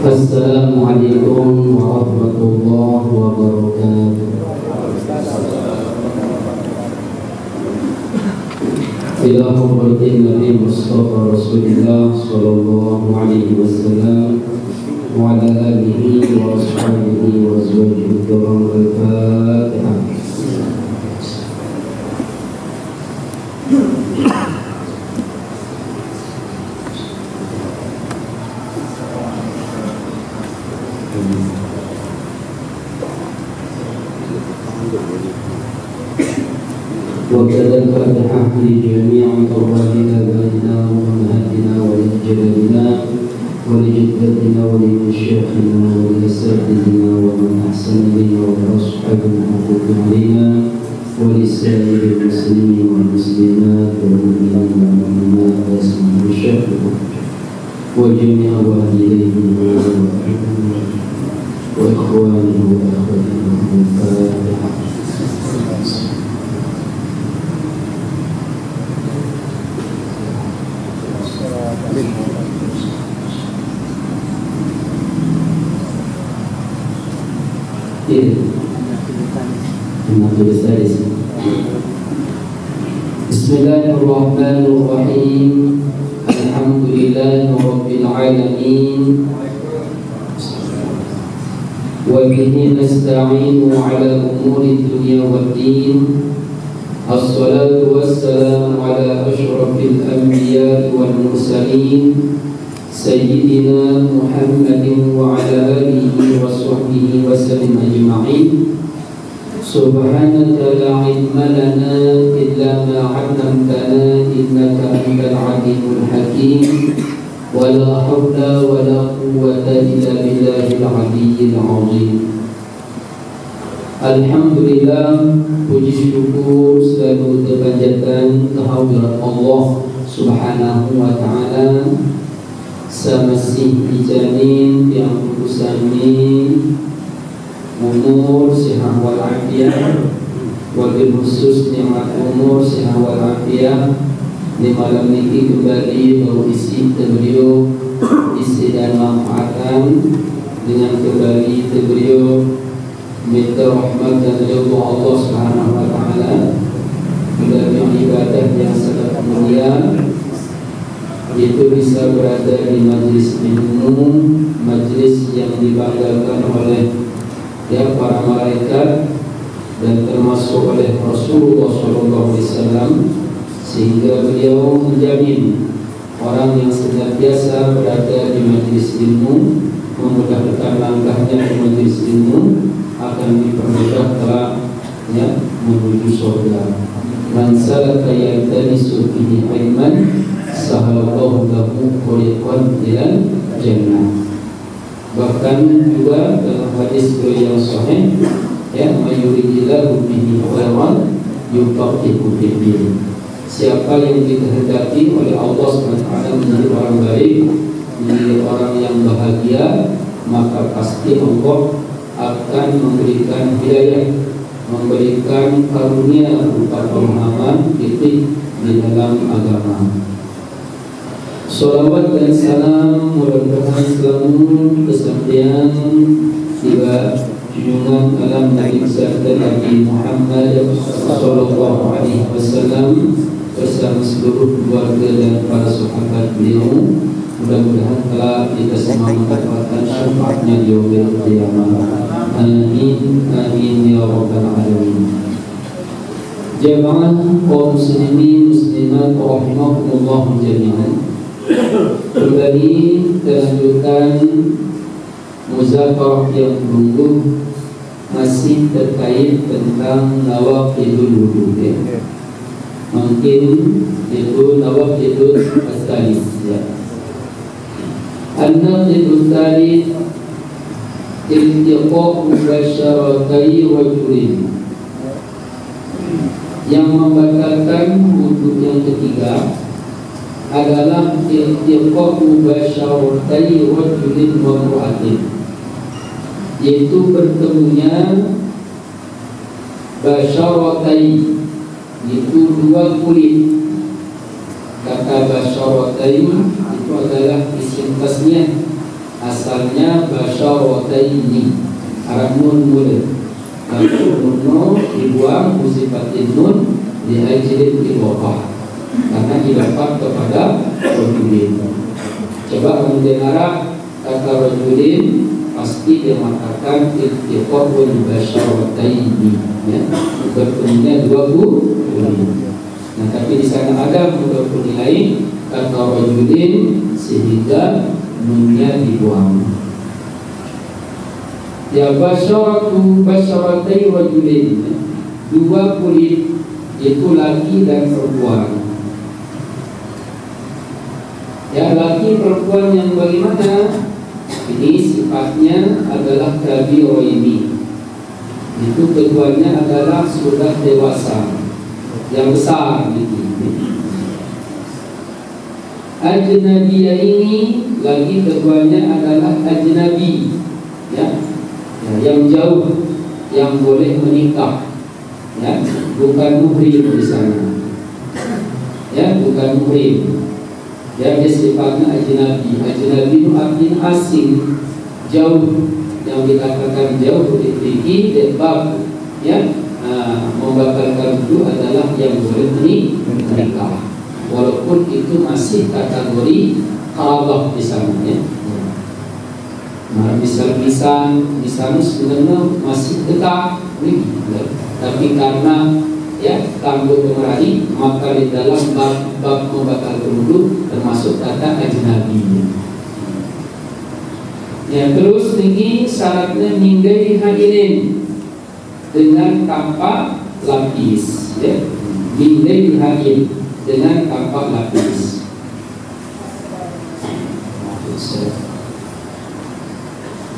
Assalamualaikum warahmatullahi wabarakatuh. Ila hadratin Nabi Mustafa Rasulullah sallallahu alaihi wasallam wa ala alihi wa ashabihi wa azwajihi kiram. Al-Fatihah. وكذلك الحق لجميع أرواحنا بأهلنا وأمهاتنا ولأجدادنا ولجداتنا ولمشايخنا ولأساتذتنا ومن أحسن إلينا ولأصحاب الحقوق علينا ولسائر المسلمين والمسلمات والمؤمنين والمؤمنات وأسماء الشافعين وجميع والديهم وإخوانه وأخواتنا. الفاتحة. Bismillahirrahmanirrahim. Alhamdulillahi rabbil alamin. Wa bihi nasta'inu ala umuri dunya waddin. Assalatu wassalamu ala ashrafil anbiya wal mursalin Sayyidina Muhammadin wa ala alihi wa sahbihi wa sallim ajma'in. Subhanaka la ilma lana illa ma 'allamtana innaka antal alimul hakim. Wa la hawla wa la quwwata illa billahil aliyyil azim. Alhamdulillah, puji syukur selalu terpanjatkan kehadirat Allah Subhanahu wa taala. Samasih dijamin yang kusami umur sihat wal afiat, wabil khusus nikmat umur sihat wal afiat. Di malam ini kembali berisi beliau isi dan manfaatan dengan kembali beliau minta rahmat dan ridha Allah Subhanahu wa taala melalui ibadah yang sangat mulia, itu bisa berada di majlis ilmu, majlis yang dibanggakan oleh para malaikat dan termasuk oleh Rasulullah SAW, sehingga beliau menjamin orang yang senantiasa berada di majlis ilmu, memudahkan langkahnya di majlis ilmu, akan dipermudah kelaknya menuju surga. Man salaka yaltamisu fihi ilman sahalallahu lahu tariqan ilal jannah. Bahkan juga dalam hadis beliau yang sahih, mayuridillahu bihi khairan yufaqihu fiddin. Siapa yang dikehendaki oleh Allah SWT menjadi orang baik, menjadi orang yang bahagia, maka pasti Allah akan memberikan hidayah, memberikan karunia berupa pemahaman titik di dalam agama. Salawat dan salam mudah-mudahan selalu kesampaian tiba junjungan alam Nabi besar Nabi Muhammad sallallahu alaihi wasallam bersama seluruh keluarga dan para sahabat beliau. Mudah-mudahan telah kita semua mendapatkan syafaatnya di yaumil qiyamah. Amin amin ya rabbal alamin. Jemaah kaum muslimin muslimat rahimakumullah jami'an. Kembali kelanjutan muzakarah yang berlangsung masih terkait tentang nawaqidul wudu. Mungkin itu nawaqidul tsalits ya. An-naqidul tsalits iltiqa'u basyaratai rajulin. Yang membatalkan wudu yang ketiga adalah iltiqa'u basyaratai rajulin wa imra'atin, yaitu bertemunya basyaratai, yaitu dua kulit. Kata basyaratai itu adalah isim tasniah asalnya basyarataini Arab nun mulut, lalu nun dibuang musibatin nun diajilin ibofah karena idafat kepada rajulin. Coba mendengar kata rajulin, pasti dia mengatakan iltiqa'ul basyarataini, ya, bertemunya dua kulit. Nah, tapi di sana ada dua kulit lain kata rajulin sehingga nunnya dibuang. Ya basyaratai rajulin, dua kulit itu laki dan perempuan. Ya, laki perempuan yang bagaimana? Ini sifatnya adalah kabiraini. Itu keduanya adalah sudah dewasa, yang besar gitu. Ajnabiyah ini lagi keduanya adalah ajnabi, ya, yang jauh, yang boleh menikah, ya, bukan muhrim di sana, ya, bukan muhrim. Ya, dia sifatnya ajnabi. Ajnabi itu artinya asing, jauh. Yang dikatakan jauh di bab, ya, membatalkan itu adalah yang boleh menikah, walaupun itu masih kategori qarabah di sana, ya. Nah, misal-misal sebenarnya masih dekat, ya. Tapi karena ya tangguh kemari, maka di dalam bab membatalkan wudu termasuk kata ajnabi. Ya, terus ini syaratnya minggai hadirin dengan tanpa lapis, ya, minggai hadirin dengan tanpa lapis.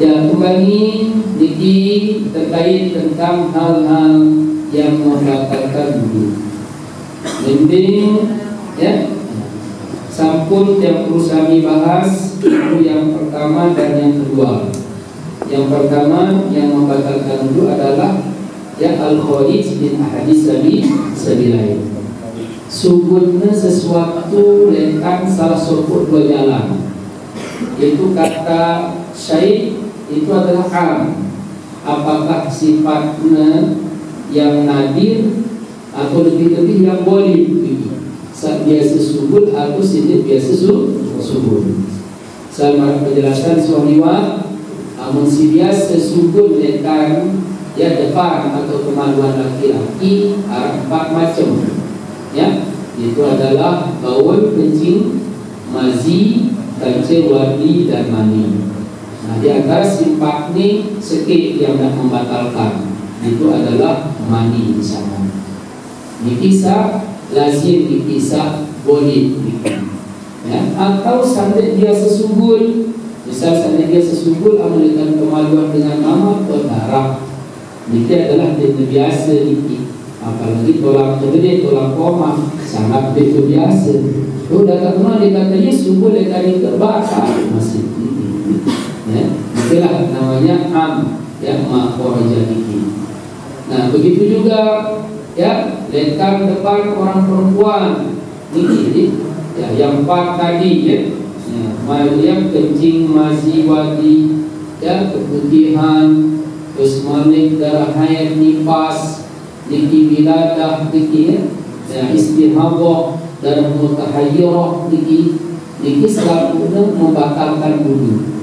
Ya, kembali niki terkait tentang hal-hal yang membatalkan wudu. Mending, ya, sampun yang perlu kami bahas itu yang pertama dan yang kedua. Yang pertama yang membatalkan wudu adalah ya al-kharij min ahadits sabilain. Sugutna sesuatu lekan salah satu dua jalan. Itu kata Syekh itu adalah am. Apakah sifatnya yang nadir atau lebih-lebih yang boleh biasa subur atau sedikit biasa subur. Sama penjelasan suamiwa, amun si biasa subur lekan ya depan atau kemaluan laki-laki ada 4 macam, ya, itu adalah baul, kencing, mazi, kencing, wadi dan mani. Nah, di antara sifat ini sedikit yang dah membatalkan itu adalah mani di sana. Dikisah lazim, dikisah boleh, ya. Atau sampai dia sesubul, misal sampai dia sesubul amalikan kemaluan dengan mama atau darah, ini adalah dia biasa dikit. Apalagi tolak gede, tolak koma, sangat itu biasa. Oh, datang mana dia katanya subul, dia kali terbakar masih, ya. Itulah namanya am, ya, ma'kharaja dikit. Nah, begitu juga, ya, letak depan orang perempuan ini, ya, yang 4 tadi, ya, yang kencing, mazi, wadi, ya, keputihan, terus malik, darah haid, nifas, niki wiladah, niki, ya, istihadah, darah mutahayyirah, niki selalu membatalkan wudu.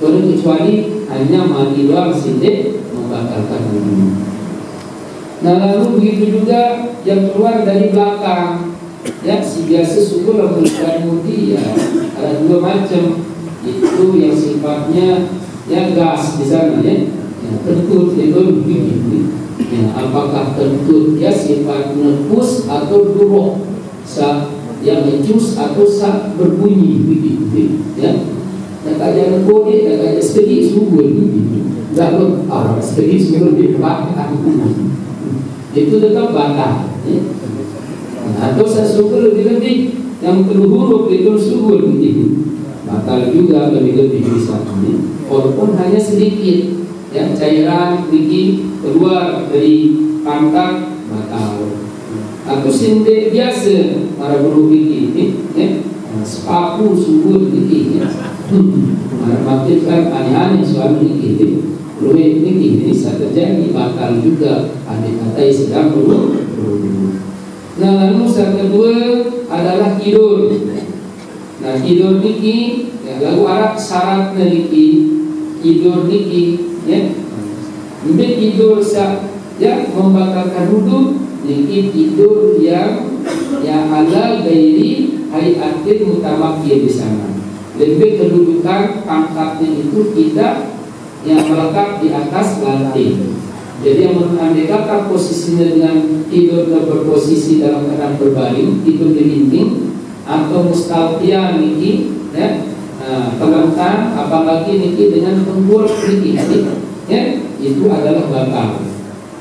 Kecuali hanya mandi doang sidik membatalkan wudu. Nah, lalu begitu juga yang keluar dari belakang, ya, si biasa subur memberikan mudi, ya, ada 2 macam. Itu yang sifatnya ya gas di sana, ya, kentut itu begini, ya, apakah kentut ya sifatnya pus atau duruh, yang ngecus atau berbunyi begitu, ya. Yang kajian kode, yang kajian sedikit subur begitu, tidak sedikit subur di belakang. Itu tetap batal, ya. Atau saya subur lebih-lebih yang penuh huruf itu subur begitu, batal juga lebih-lebih bisa, ya. Walaupun hanya sedikit, ya, cairan gigi keluar dari pantat batal. Atau sinde biasa para guru gigi, ya, sepaku subur niki ya. Makin kan aneh-aneh soal niki Ruwet ini bisa terjadi bakal juga andai kata sedang berwudu. Nah lalu yang kedua adalah tidur. Nah tidur niki ya, lagu Arab syarat niki tidur niki ya. Lebih tidur ya membatalkan wudu niki tidur yang ala gairi hayatin mutamakkin di sana. Lebih kedudukan pangkatnya itu tidak yang melekat di atas lantai. Jadi yang andai kata posisinya dengan tidur berposisi dalam keadaan berbaring, tidur di dinding atau mustalqiyan niki ya, terlentang, apalagi niki dengan tengkur niki ya, itu adalah batal.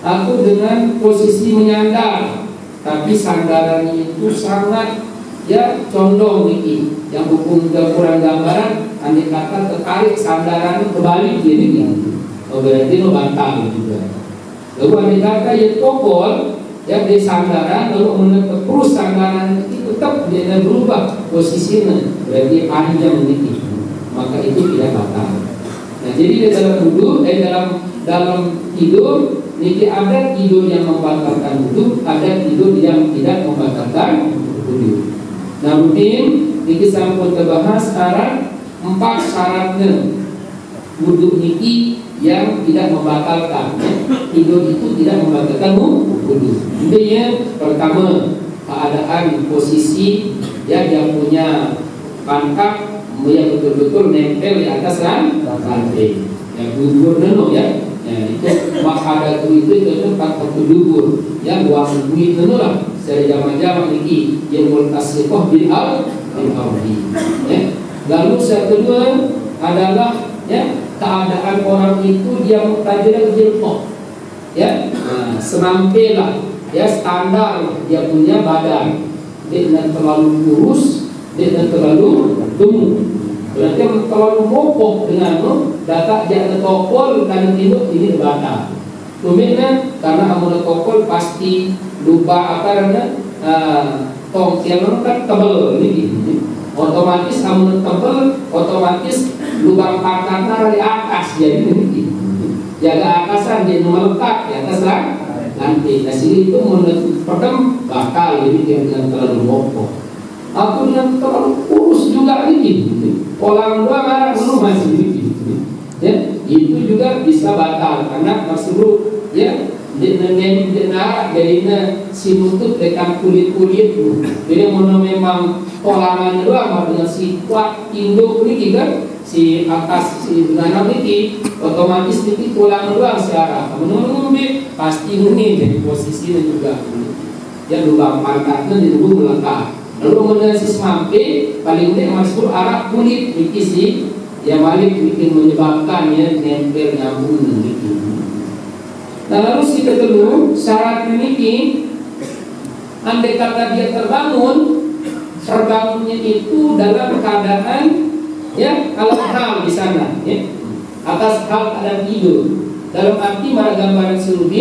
Aku dengan posisi menyandar, tapi sandarannya itu sangat ya condong niki, yang hukum kurang gambaran andai kata tertarik sandaran kebalik gini berarti lo bantal juga. Lalu andai kata ya tokol yang di sandaran lalu menetap terus sandaran itu tetap dia berubah posisinya berarti panjang niki, maka itu tidak batal. Nah jadi di dalam wudu dalam tidur niki ada tidur yang membatalkan wudu, ada tidur yang tidak membatalkan wudu. Nah rutin niki sampun terbahas sekarang 4 syaratnya wudu niki yang tidak membatalkan ya. Tidur itu tidak membatalkan wudu. Intinya pertama keadaan posisi ya yang punya pangkat yang betul-betul nempel di atas lantai. Yang dubur dulu ya. Itu makada itu tempat dubur ya buang duit dulu lah. Dari zaman-zaman niki yang multasifah bil ardi ya. Lalu yang kedua adalah ya keadaan orang itu dia mutajir jilbab ya, semampilah ya standar dia punya badan, dia tidak terlalu kurus, dia tidak terlalu gemuk. Berarti yang terlalu mopok dengan data dia tokol dan tidur ini batal. Kemudian karena amun tokol pasti lupa apa namanya tongkian kan tebal ini. Otomatis amun tebal otomatis lubang pangkatnya dari atas jadi ini jaga akasan dia melekat di atas lantai. Nah sini itu menurut pertama bakal jadi dengan terlalu mopok. Aku dengan terlalu kurus juga ini orang dua marah dulu masih ini ya itu juga bisa batal karena maksud ya jadinya si lutut dekat kulit itu. Jadi memang polangannya doang dengan si kuat induk ini kan si atas si nanam ini otomatis ini polangan doang secara menurut pasti ini jadi posisinya juga ya lubang pantatnya di tubuh melekat. Lalu mengenai si semampe paling tidak masuk arah kulit ini sih ya balik bikin menyebabkan ya nempel nyambung gitu. Nah lalu si kedua syarat ini andai kata dia terbangunnya itu dalam keadaan ya kalau hal di sana ya atas hal keadaan tidur dalam arti pada gambaran seluruh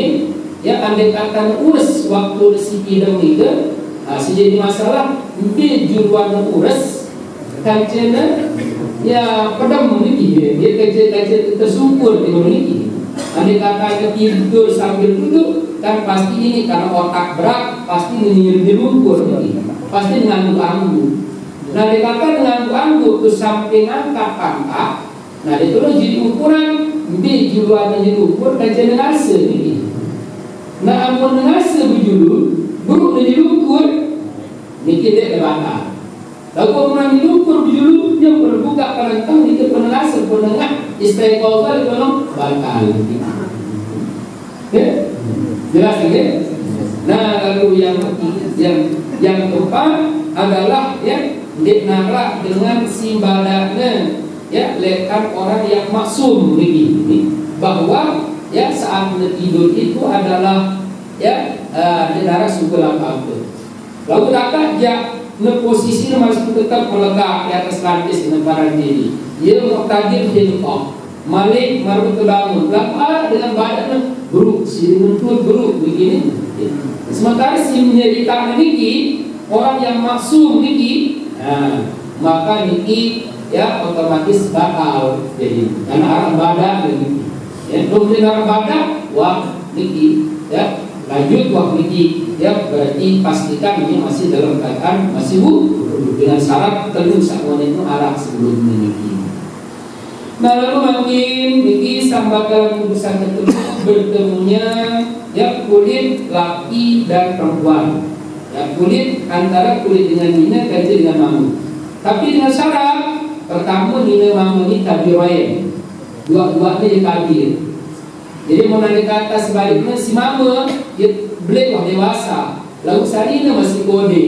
ya andai kata ures waktu si tidur itu jadi masalah mungkin juruan ures kancena ya pedam ini dia kancet tersungkur di ini. Andai kata tidur sambil duduk kan pasti ini karena otak berat pasti menyirip lumpur ini pasti ngangguk-angguk. Nah dikata ngangguk-angguk terus sampai ngangkat pangkat. Nah itu loh jadi ukuran di juruan jadi ukur kajian ngase ini. Nah ampun ngase bujulu buruk jadi ukur ini tidak lebakan. Lalu orang diukur dulu yang berbuka karentang itu penengah penengah istiqomah itu bakal. Ya, jelas ya. Nah lalu yang keempat adalah ya dinara dengan simbadanya ya lekat orang yang maksum begini bahwa ya saat tidur itu adalah ya dinara suku apa. Lalu kata ya posisi masih tetap melekat di atas lantai sementara diri. Dia muqtadir hilqah. Malik marut bangun. Lapa dengan badannya buruk, si mentul buruk begini. Sementara si menjadi tangan niki orang yang maksum niki, maka niki ya otomatis batal jadi karena arah badak niki ya kemudian arah badak wah niki ya lanjut wah niki ya berarti pastikan ini masih dalam keadaan masih wudu dengan syarat telur sakwane itu arah sebelumnya niki. Nah lalu makin niki sampai dalam urusan bertemunya ya kulit laki dan perempuan ya kulit antara kulit dengan nina kaji dengan mamu tapi dengan syarat pertama nina mamu ini tabirain dua-duanya dikabir jadi mau nanti kata sebaliknya si mama dia beli wah dewasa lalu sarina masih kode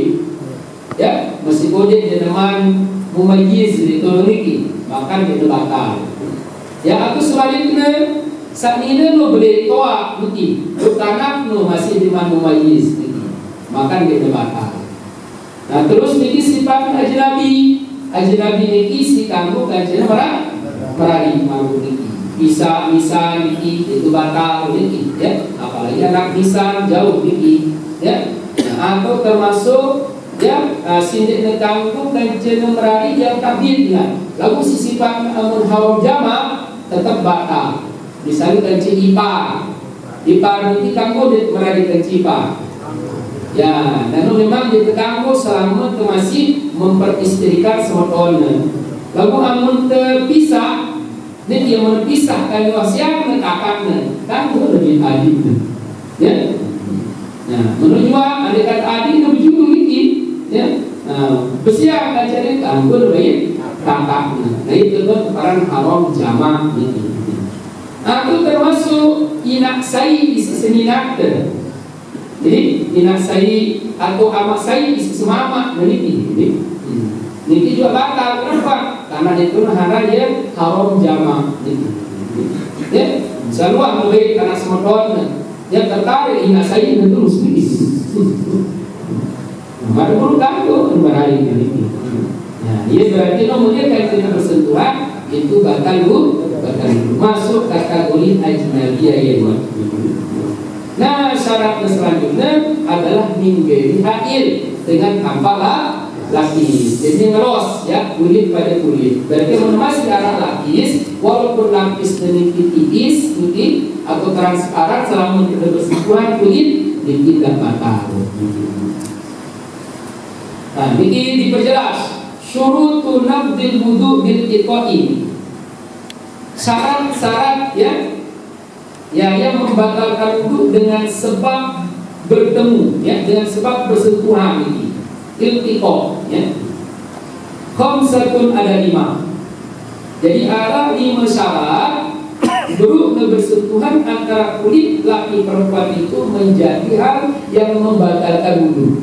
ya masih kode dia teman mumayyiz itu niki maka dia batal ya aku sebaliknya saat ini lo beli toa niki tanah lo masih di mana mumayyiz niki maka dia batal. Nah terus niki sifat ajnabi niki si kamu kajian merari malu niki bisa niki itu batal niki ya apalagi anak bisa jauh niki ya nah, atau termasuk ya sindik nekangku kajian merari yang tabir ya lalu si sifat amun haram jama tetap batal misalnya kajian ipar niki kamu merari kajian ipar ya, dan memang diteganggu selama masih memperistrikan semuanya. Lalu amun terpisah, ini dia memisahkan wasiat menetapkannya, kan itu lebih adil, ya. Nah, menurut juga ada kata adil lebih juga ini, ya. Bersiap kajian kan, itu lebih tampaknya. Nah itu kan peran haram jamaah ini. Aku termasuk inak sai di sini nakter. Jadi inak saya atau amak saya isi semama meniti, niti juga batal. Kenapa? Karena itu hara dia haram jama. Ya, selalu ambil karena semua dia tertarik inak saya itu terus niti. Maka pun kamu berhari ini. Nah, dia berarti nomornya kalau bersentuhan itu batal masuk kategori ajnabiyah ya. Nah syarat selanjutnya adalah minggeri hail dengan apalah lapis. Jadi ngelos ya kulit pada kulit. Berarti masih arah lapis walaupun lapis sedikit tipis atau transparan selama tidak bersentuhan kulit tidak batal. Nah ini diperjelas syurutun nafdil wudu bil iqa'i. Syarat-syarat ya yang membatalkan wudu dengan sebab bertemu ya dengan sebab bersentuhan ini iltiqa ya khamsatun ada 5 jadi ada 5 syarat dulu bersentuhan antara kulit laki perempuan itu menjadi hal yang membatalkan wudu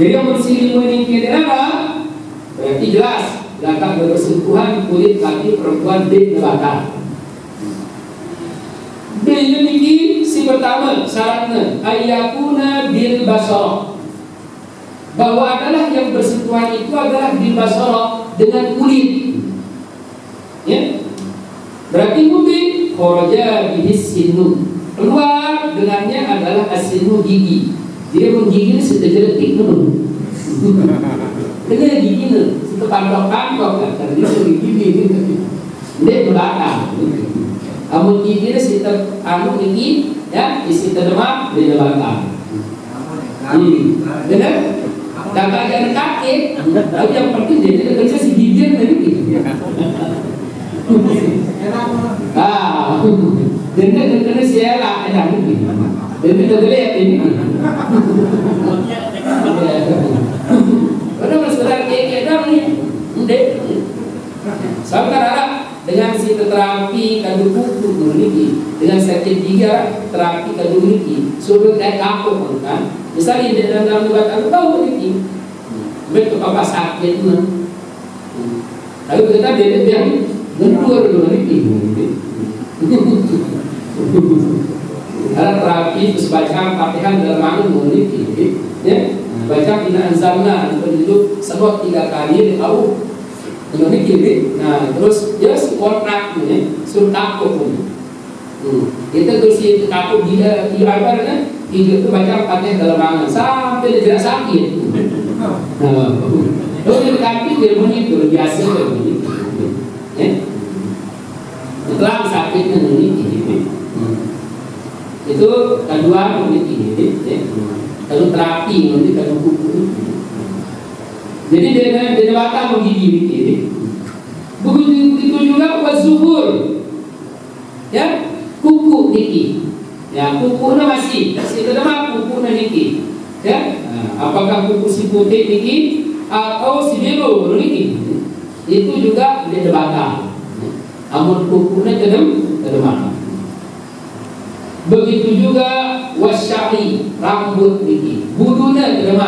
jadi yang bersih meninggi darah berarti jelas langkah bersentuhan kulit laki perempuan batal. Beliau ini si pertama syaratnya ayakuna bil basarah bahwa adalah yang bersentuhan itu adalah bil basarah dengan kulit ya berarti mungkin kharaja bihis sinu keluar dengannya adalah asinu gigi dia menggigil sedetik dulu dengan gigi itu pantok-pantok kan dia gigi dia belakang amun gigi si anu ini ya isi terdemak di belakang. Benar? Kakak jangan kaget. Tapi yang penting dia kerja si gigi tadi. Dengar siapa ada ini. Jadi kita lihat ini. Karena masalah kayak nih. Udah. Sampai arah dengan si terapi kandung buku memiliki dengan sakit giga terapi kandung memiliki sudah kayak kapok kan misalnya di dalam obat tahu memiliki betul apa sakit lalu kita dia yang gendur memiliki ada terapi terus baca Fatihah dalam angin memiliki ya baca Inna Anzalna itu sebab 3 kali tahu ini kiri, nah terus dia kontrak nih, suruh takut nih. Kita terus itu takut dia apa kan? Itu baca Fatihah dalam rangan sampai dia tidak sakit. Nah, Dulu kaki dia monitor biasa begini, ya. Setelah sakitnya ini, itu kedua ini, ya. Lalu terapi nanti kalau kuku. Jadi dia bakal menggigit ini. Begitu juga wazuhur, ya, kuku niki, ya kukunya masih tetap kukunya niki, ya. Apakah kuku si putih niki atau si biru niki, itu juga dia bakal. Amun kukunya kedem. Begitu juga wasyari, rambut niki, bulunya kedem.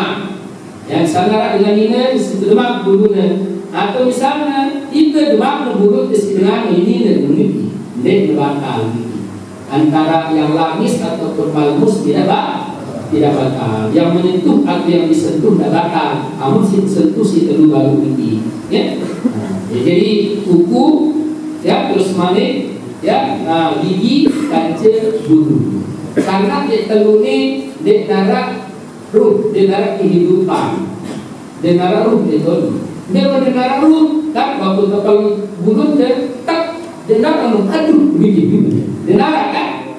Yang sanara dengan ini demak bulunya, atau misalnya itu demak bulu dengan ini dan ini bakal antara yang lamis ataupun malmus tidak bakal, yang menyentuh atau yang disentuh tidak bakal, namun sentuh si telu baru ini, ya. Jadi kuku, ya, terus malik, ya, gigi, kancil, bulu, karena di telu ini di darah ruh, di darah kehidupan, di darah ruh itu, dia mendengar ruh, tak waktu tepal bulut dan tak dengar aduh begini, dengar kan?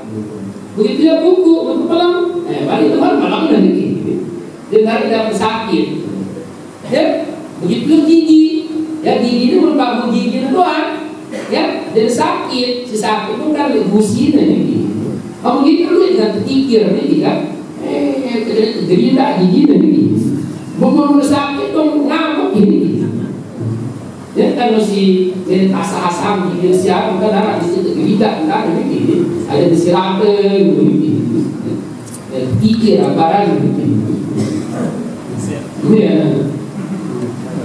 Begitu ya buku untuk pelang, balik teman malam dan begini, dengar tidak sakit, ya begitu gigi, ya gigi itu merupakan gigi doang, ya dan sakit, si sakit itu kan gusi dan begini, kamu gitu lu jangan terpikir nih kan? Gerindra gigi dan gigi, bukan sakit dong ngamuk gini. Ya kalau si asam gigi siapa kan darah di situ gerindra kan gini, ada disirakan begini, pikir abaran begini. Ya,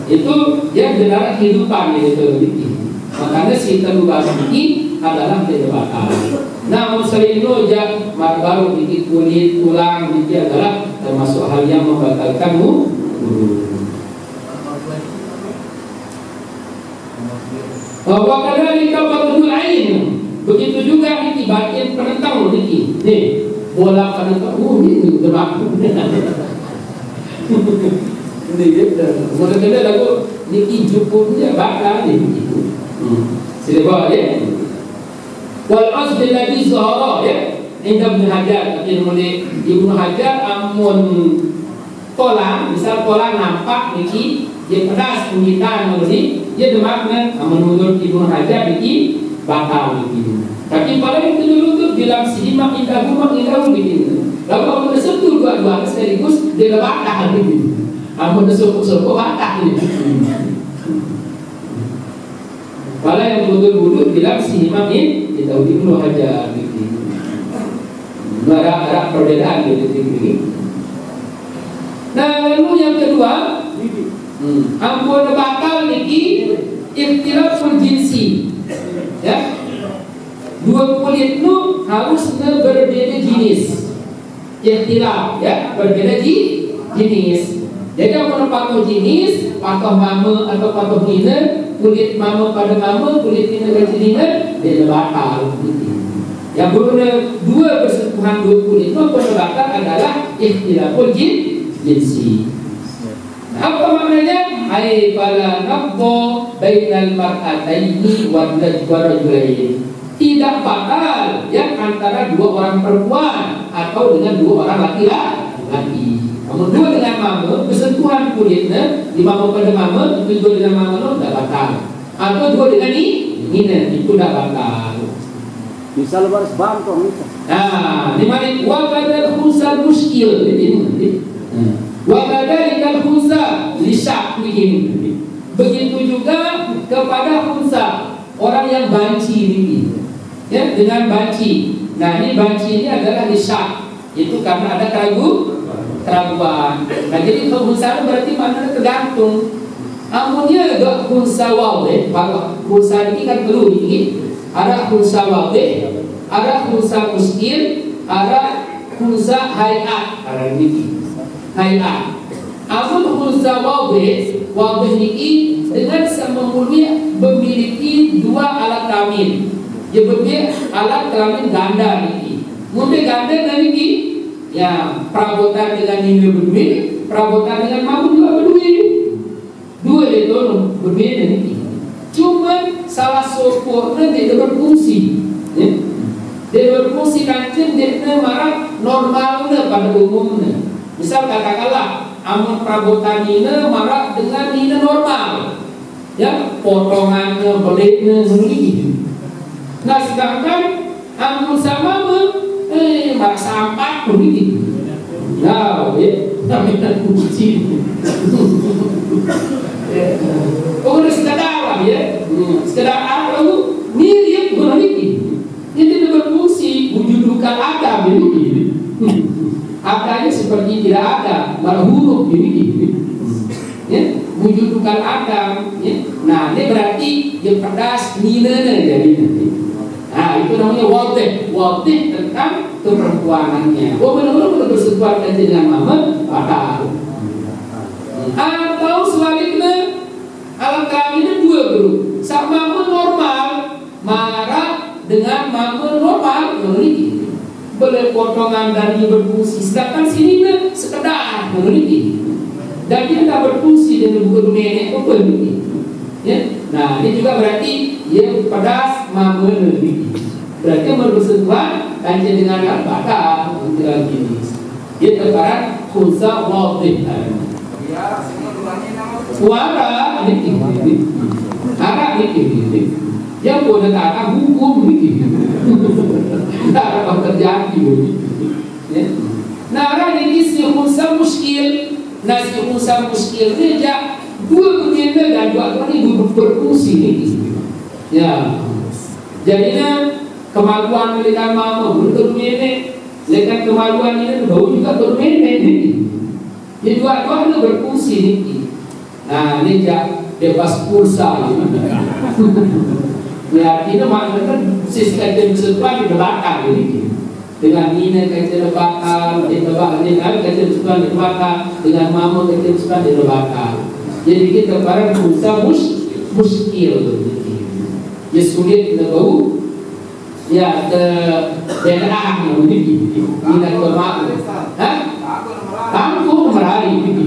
itu ya darah kehidupan itu begini. Makanya si terluka ini adalah tidak bakal. Nah, selain itu baru bikin kulit, tulang, itu adalah termasuk hal yang membatalkan wudu. Wa kadzalika fardul ain. Begitu juga ini bagian penentang niki. Nih, bola penentang ini gerak. Ini dia. Kemudian lagu niki jupurnya bakal gitu. Siapa ya? Wal asli lagi zahara, ya. Indah Ibnu Hajar, tapi mulai Ibnu Hajar amun tolang, misal tolang nampak niki dia pedas pengitaan ini, dia demakna amun menurut Ibnu Hajar niki bakal niki. Tapi paling itu dulu tuh bilang simak indah begini. Lalu amun disebut dua-dua sekaligus dia bakal niki. Amun disebut bakal niki. Kalau yang betul-betul bilang si imam ini kita uji dulu aja begini. Ada perbedaan begini. Nah lalu yang kedua, ampun bakal niki ikhtilaful jinsi, ya. Dua kulit itu harus berbeda jenis. Ikhtilaf, ya, berbeda jenis. Jadi ampun pakai jenis, pakai mama atau pakai hina. Kulit mama pada mama, kulit ini pada ini, dia bakal. Yang berbeda dua bersentuhan dua kulit itu bakal adalah ikhtilaful jinsi. Apa maknanya? Ai fala naqdu bainal mar'ataini wa rajulain. Tidak bakal ya antara dua orang perempuan atau dengan dua orang laki-laki. Namun dua dengan mama, bersentuhan kulitnya di mama pada mama, itu dua dengan mama lo tidak bakal. Atau dua dengan ini itu tidak bakal. Misal baris bantong itu. Nah, di mana wakadal khusal muskil ini. Wakadal khusal lisak begini. Begitu juga kepada khusal orang yang banci ini. Ya, dengan banci. Nah, ini banci ini adalah lisak. Itu karena ada keraguan. Nah jadi khunsa berarti mana tergantung. Amunnya agak khunsa waweh, bahwa khunsa ini kan perlu ini. Ada khunsa waweh, ada khunsa muskil, ada khunsa hayat. Ada ini hayat. Amun khunsa waweh ini dengan sememulai memiliki dua alat kelamin. Dia memiliki alat kelamin ganda ini. Mungkin ganda dari ini. Ya, perabotan dengan ini berdua, perabotan dengan mamu juga berdua. dua itu berbeda nih. Cuma salah sopoknya dia berfungsi, ya. Dia berfungsi kancing dia marah normalnya pada umumnya. Misal katakanlah amun prabotanina marah dengan nina normal, ya potongannya, belitnya sendiri. Nah sedangkan amun sama marah sampah begitu. Nah, ya, namanya kunci. Oh, sekedar ya, sekedar apa itu mirip dengan ini. Ini berfungsi wujudukan ada ini. Adanya seperti tidak ada, malah huruf ini. Ya, wujudukan ada. Ya. Nah, ini berarti yang pedas nilainya jadi nanti. Nah, itu namanya wadih tentang keperempuanannya. Oh, benar-benar bersentuhan dengan mama pada. Atau sebaliknya alam kelaminnya dua grup. Sama mama normal marah dengan mama normal memiliki boleh potongan dari berfungsi. Sedangkan sini sekedar memiliki dan dia tidak berfungsi dengan buku nenek pun memiliki. Ya, nah ini juga berarti dia pedas mama memiliki. Berarti bersentuhan dan dengan pada untuk jenis. Dia terbarat khusus wadih. Suara ini arah ini yang boleh kata hukum ini tidak akan terjadi nah arah ini si unsur muskil nah si unsur muskil ini dua berbeda dan dua ini berfungsi ini ya jadinya kemaluan mereka mama berbeda lekat kemaluan ini bau juga berbeda ini jadi dua-dua itu berfungsi ini. Nah ini bebas pulsa. Ya ini maknanya sistem bersentuhan di belakang ini. Dengan ini kajian belakang, di belakang kajian bersentuhan di belakang, dengan mama kajian bersentuhan di belakang. Jadi kita barang pulsa muskil. Ya sulit kita bau. Ya ke daerah yang ini. Ini kemak. Hah? Tanggung meraih begini.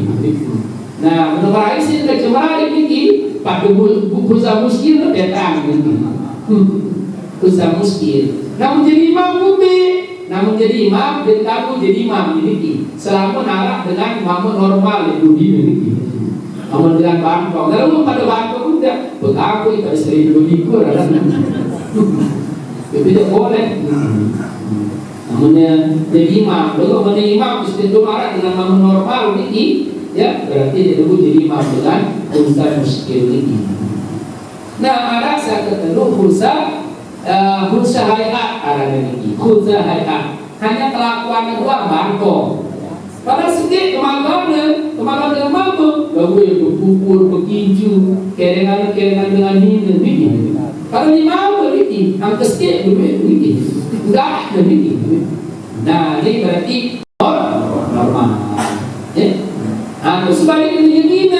Nah, meraih sih tidak meraih begini. Pada busa muskil datang begini. Busa muskil. Namun jadi imam bumi. Namun jadi imam dan kamu jadi imam begini. Selama narah dengan imam normal itu begini. Namun dengan bangkong. Lalu pada bangkong tidak. Begaku itu sering berlikur. Itu tidak boleh. Namanya jadi imam, kalau menjadi imam itu marah dengan imam normal ini, ya berarti dia jadi imam dengan unsur muskil ini. Nah ada saya ketemu hulsa hayat ada ini, hulsa hayat hanya kelakuan doang bangkong. Padahal sedikit kemampuan dengan mampu, lalu yang berpupur, berkinju, kerengan dengan ini. Kalau di mampu ini, angka sedikit berbeda ini, enggak ada ini. Nah ini berarti normal. Ya. Nah sebaliknya ini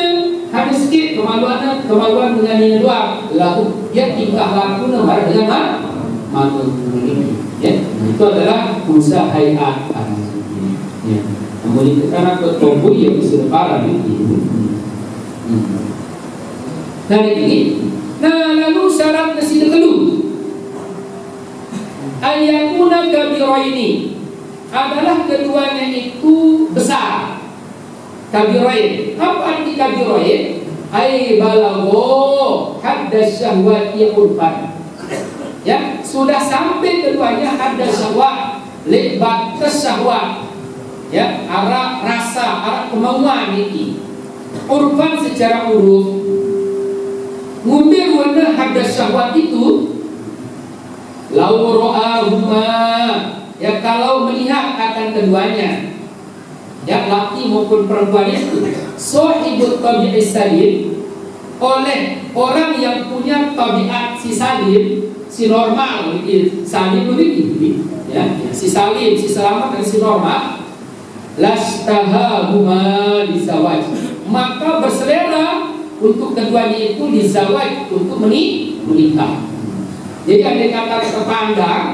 hanya sedikit kemaluan dengan ini doang. Lalu dia tingkah laku nomor dengan mampu ini. Ya, itu adalah usaha hayat. Ya. Namun itu karena ketombo yang bisa parah ini. Nah ini. Nah lalu syarat nasi dahulu ayakuna kabiraini adalah keduanya itu besar. Kabirain apa arti kabirain? Ai balagho hadda syahwati urfan. Ya sudah sampai keduanya hadda syahwat lebat syahwat. Ya arah rasa arah kemauan ini urfan secara uruf. Ngumbil warna hadda syahwat itu lau ro'ahuma ya kalau melihat akan keduanya ya laki maupun perempuan itu sahibut tabi'i salim oleh orang yang punya tabiat si salim si normal salim begitu ya si salim si selamat dan si normal lastahahuma disawaj maka berselera untuk keduanya itu dizawaj untuk menikah. Jadi ada kata terpandang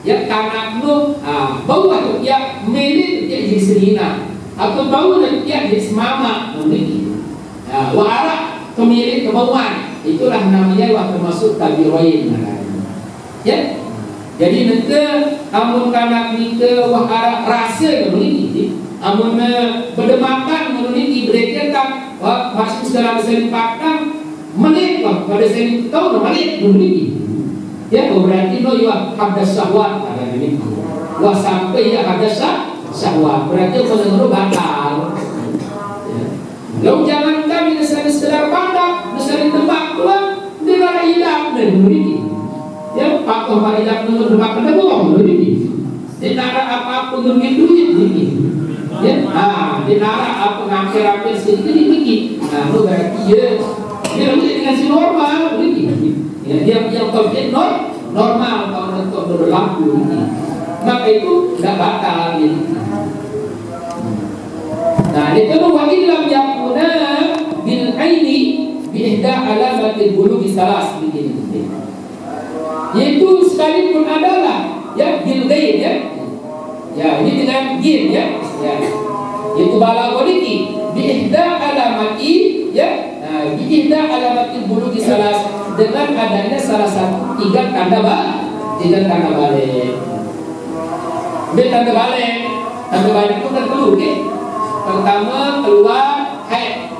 ya karena lu bau atau dia milih dia jadi serina atau bau dan dia jadi semama memiliki. Wara pemilik kemauan, itulah namanya wah termasuk tabiroin. Ya, jadi nanti amun kanak nika wah rasa memiliki, amun berdemakan memiliki berdekat wah masuk dalam sempatkan menit wah pada sen tahu menit memiliki. Ya, berarti no ya ada syahwat ada ini. Wah sampai ya ada syahwat berarti benar-benar batal. Lalu jangankan misalnya sekedar pandang, misalnya tembak pulang, dia hilang dan memiliki. Ya, Pak Omar hilang menurut tembak pada bohong memiliki. Dia nara apapun dengan duit memiliki. Ya, dia nara apa ngampir-ngampir sedikit memiliki. Nah, itu berarti dia dikasih normal memiliki. Ya, dia yang konflik normal kalau untuk berlaku ini. Maka itu tidak batal gitu. Nah, itu wa illam yakuna bil aini bi ihda alamatil bulugh salas begini. Yaitu sekalipun adalah ya bil ghaib ya. Ya, ini dengan ghaib ya. Ya. Yaitu balaghati bi ihda alamati ya. Bi ihda alamatil bulugh salas dengan adanya salah satu tiga tanda balik. Tanda balik itu kan perlu, okay? Pertama keluar haid,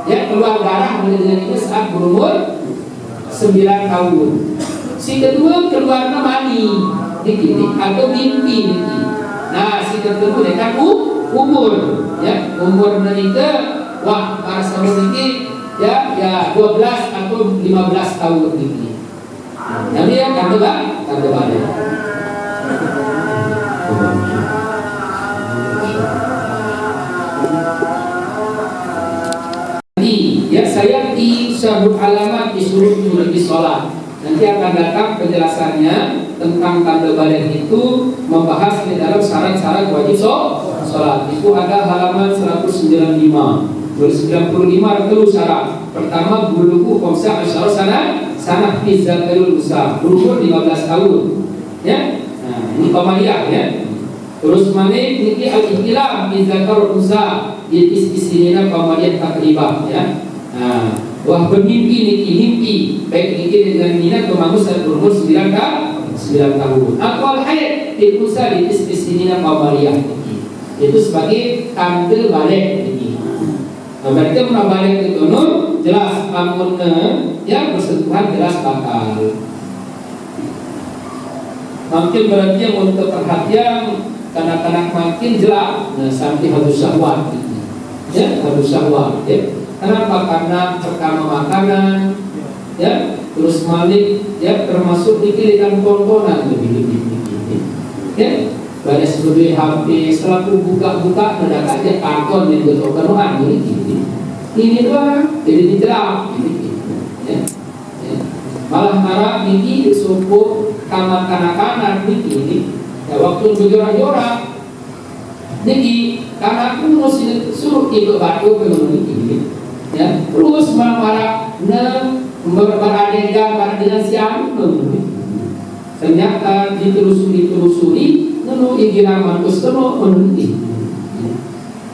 ya keluar darah dengan itu saat berumur 9 tahun. Si kedua keluar mani, atau mimpi. Nah, si kedua dengan umur, ya umur menikah, wah masa menikah. Ya 12 atau 15 tahun ini. Jadi ya tanda balik. Ya saya di syarhul alamat disuruh menulis sholat. Nanti akan datang penjelasannya tentang tanda balik itu membahas di dalam syarat-syarat wajib sholat. Itu ada halaman 195. 95 itu syarat. Pertama bulugu khamsah asyara sanah fi zakarul usaha, berumur 15 tahun. Ya. Nah, ini pamaliyah ya. Terus manik niki al-ihtilam fi zakarul usaha, istisnina pamaliyah takribah ya. Nah, wah bermimpi niki mimpi baik niki dengan minat kemangus berumur 9 tahun. Atwal hayat fi usaha istisnina pamaliyah niki. Itu sebagai tanda balik niki. Berarti balik itu jelas amun yang bersentuhan jelas bakal. Makin berarti yang untuk perhatian kanak-kanak makin jelas. Nah, sampai harus syahwat, ya harus syahwat. Ya. Kenapa? Karena pertama makanan, ya terus malik, ya termasuk dikirikan tontonan lebih. Ya. Baris berdua HP selalu buka-buka mendadak aja karton yang bertokohan ini doang jadi dijerak ya. Malah marah ini suku kamar kanak-kanak ini ya waktu berjorak-jorak niki anakku mesti suruh ibu batu begini ya terus marah beradegan pada dengan siang ternyata ditelusuri lalu ingin mantus terus menanti.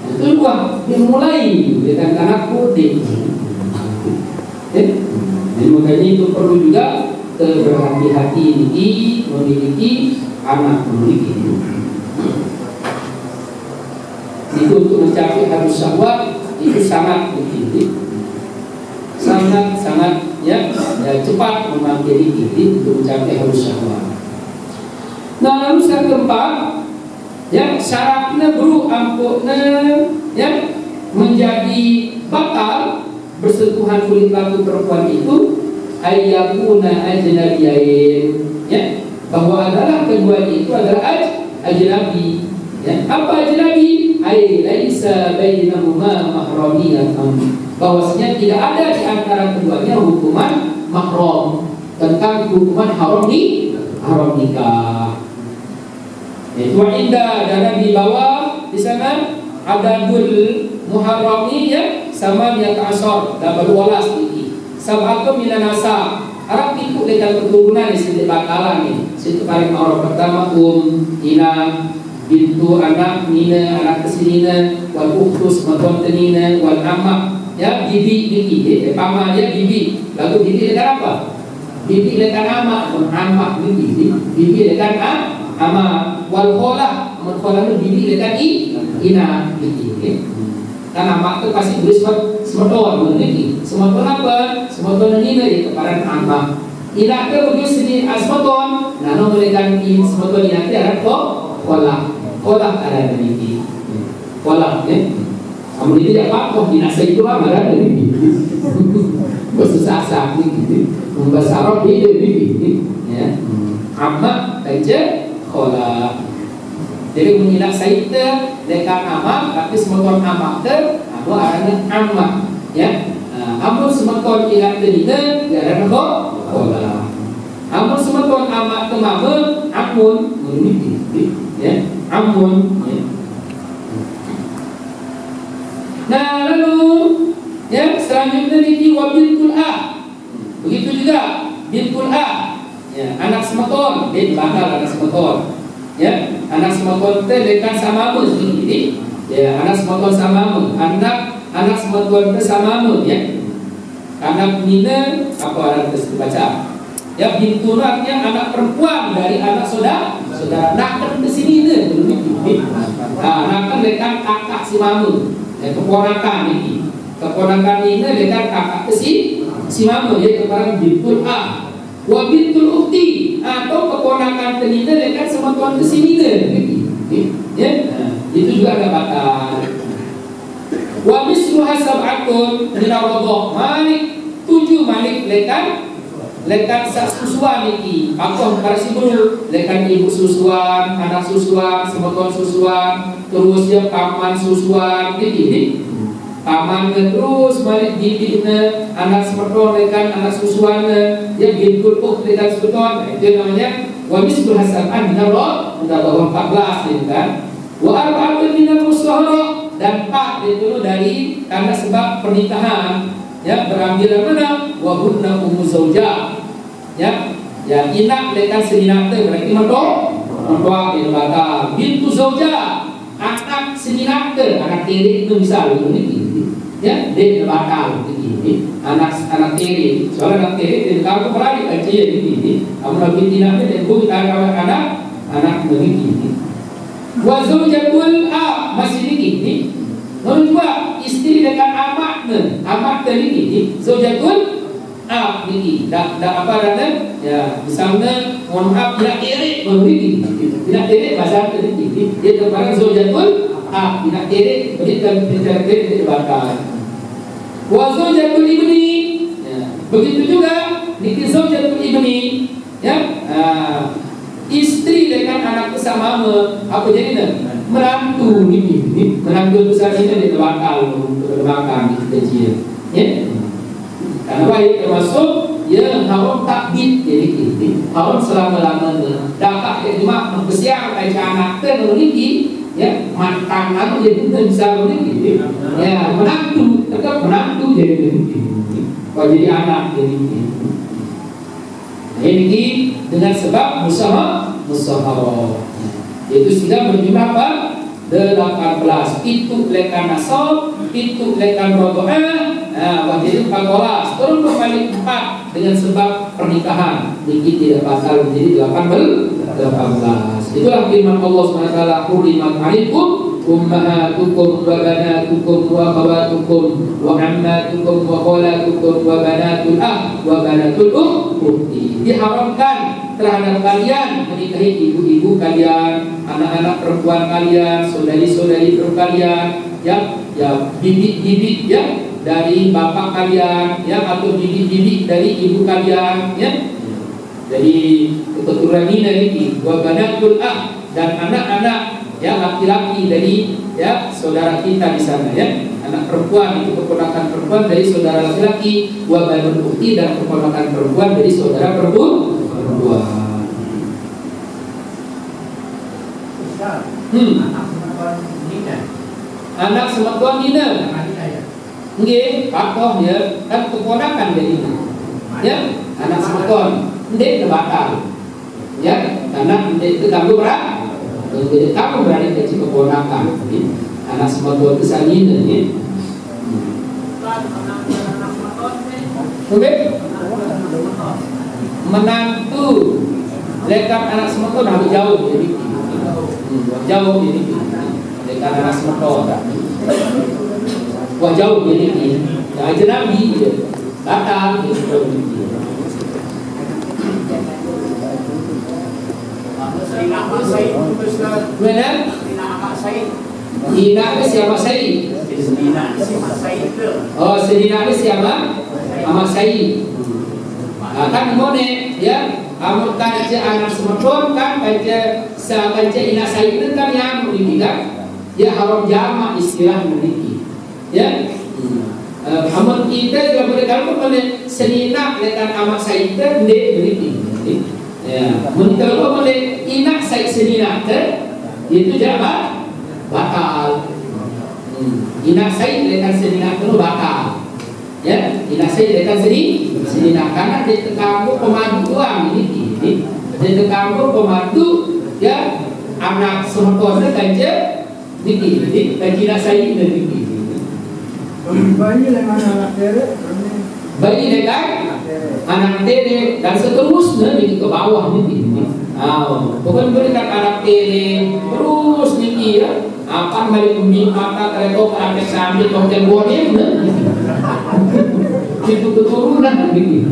Itu gua dimulai dengan anak putih. Jadi makanya itu perlu juga berhati-hati ini memiliki anak memiliki. Itu untuk mencapai harus syahwat itu sangat penting. Sangat ya cepat memanggil diri untuk mencapai harus syahwat. Nah, lalu yang keempat, ya syaratnya buru ampuknya, ya menjadi batal bersentuhan kulit laki perempuan itu ayyakuna ajnabiyain, ya bahwa adalah kedua itu adalah ajnabi. Ya, apa ajnabi? Ay laisa bainahuma mahramiyatan. Bahwasanya tidak ada di antara keduanya hukuman mahram tentang hukuman haram nikah. Itu indah dan di bawah di sana ada dul muharrami ya sama dia kasor double walas ini. Sab'atu minan nasa. Arab itu dengan keturunan di sini bakalan nih. Situ paling orang pertama ina bintu anak nina anak kesinina wal ukhtus matontenina wal amak ya bibi niki pama dia bibi lalu bibi lekan apa bibi lekan ama bibi lekan ama wal kholah itu bibi lekan ina niki kan ama itu pasti tulis semeton niki semeton apa semeton ini dari keparan ama ina ke begitu sini semeton nah no lekan semeton ina itu ada kholah ada niki kholah ya. Kamu tidak apa-apa, binasa itu apa ada di bersusah gitu, membahasa Arab beda gitu, ya. Amma aja khola. Jadi menginak saita dekat amma, tapi semeton amma ter, atau arahnya amma, ya. Amun semeton inak terina, ada khola. Amun semeton amma temama, amun, ya, amun, ya. Nah lalu ya selanjutnya ini wabiltul a begitu juga biltul a ya anak semeton dia bakal anak semeton ya anak semeton itu dekat samamun ini ya anak semeton samamun anak semeton itu samamun ya anak mina apa orang itu baca ya biltul artinya anak perempuan dari anak saudara nak di sini nih anak kan dekat kakak si mamun ya, keponakan ini dengan kakak si mamu ya kepada bintul a wa bintul ukti atau keponakan tenina dengan semeton ke sini ya itu juga ada bakal wa misluha sab'atun min ar-radha malik 7 malik lekan susuan iki pakoh karsi dulu lekan ibu susuan anak susuan semeton susuan terus dia paman susuan gini paman terus balik didiknya anak semeton lekan anak susuan dia bintul lekan semeton itu namanya wa misbul hasaban minallah udah bahwa 14 itu kan wa arba'atun minal musahara dan 4 itu dari karena sebab pernikahan ya berambil mana wa hunna ummu zaujah ya inak lekan seninak teh berarti mentua yang bakal bintu zaujah anak seninak teh anak tiri itu bisa begini ya dia bakal begini anak tiri soalnya anak tiri kalau berani aja begini kamu lagi tidak ada dan kita anak begini wa zaujatul a masih begini nomor 2 istri dengan amat dari ini zaujatul a ini dak apa ada ya misalnya mohon maaf tidak iri begini tidak iri bahasa ini dia kepada zaujatul a tidak iri berikan tidak bakal wa zaujatul ibni ya begitu juga niki zaujatul ibni ya istri dengan anak bersama apa jadi menantu ini menantu besar ini dia bakal kecil ya karena baik termasuk ya haram takbid jadi ini haram selama-lamanya dapat ya cuma bersiang kayak anak teh ini ya mantan jadi bisa ini ya menantu tetap menantu jadi ini kalau jadi anak jadi ini dengan sebab musaharah itu sudah berjumlah apa? 18 itu lekan nasab itu lekan rodo'ah jadi 14 terus kembali 4 dengan sebab pernikahan ini tidak batal menjadi 18 itulah firman Allah SWT hurimat alaikum ummahatukum wa banatukum wa akhawatukum wa ammatukum wa khalatukum wa banatul wa banatul ukhti diharamkan terhadap kalian menikahi ibu-ibu kalian, anak-anak perempuan kalian, saudari-saudari perempuan kalian, ya bibi-bibi ya dari bapak kalian, ya atau bibi-bibi dari ibu kalian, ya. Jadi keturunan ini wa banatul dan anak-anak ya laki-laki dari ya saudara kita di sana ya. Anak perempuan itu keponakan perempuan dari saudara laki-laki, wa banul ukhti dan keponakan perempuan dari saudara perempuan. Anak semeton dina. Nggih, pakoh ya, kan keponakan dari itu. Ya, anak semeton, ndek bakal. Ya, karena ndek itu kamu berani kecil keponakan. Anak semeton itu sanina ya. Oke? Menantu lekat anak semeton harus jauh jadi jauh jadi lekat anak semeton wah jauh jadi ya aja nabi datang benar Ina itu siapa Said? Oh, Sedina itu siapa? Ahmad Said. Kan mone ya, amun kaca anak semeton kan kaca Ina Said itu kan yang memiliki kan? Ya haram jama istilah memiliki. Ya. Amun kita juga boleh kalau boleh Sedina dengan Ahmad Said itu memiliki. Ya, mun kalau boleh Ina Said Sedina itu jamak bakal Ina Said dengan Sedina itu bakal ya Ina Said dengan Sedina karena di kampung pemadu doang ini di kampung pemadu ya anak semeton aja ini Ina Said ini bayi dengan anak tere bayi dengan anak tere dan seterusnya ini ke bawah ini bukan berikan anak tere terus nih ya apa balik bumi mata kereta pakai sambil pakai bonnet itu keturunan begini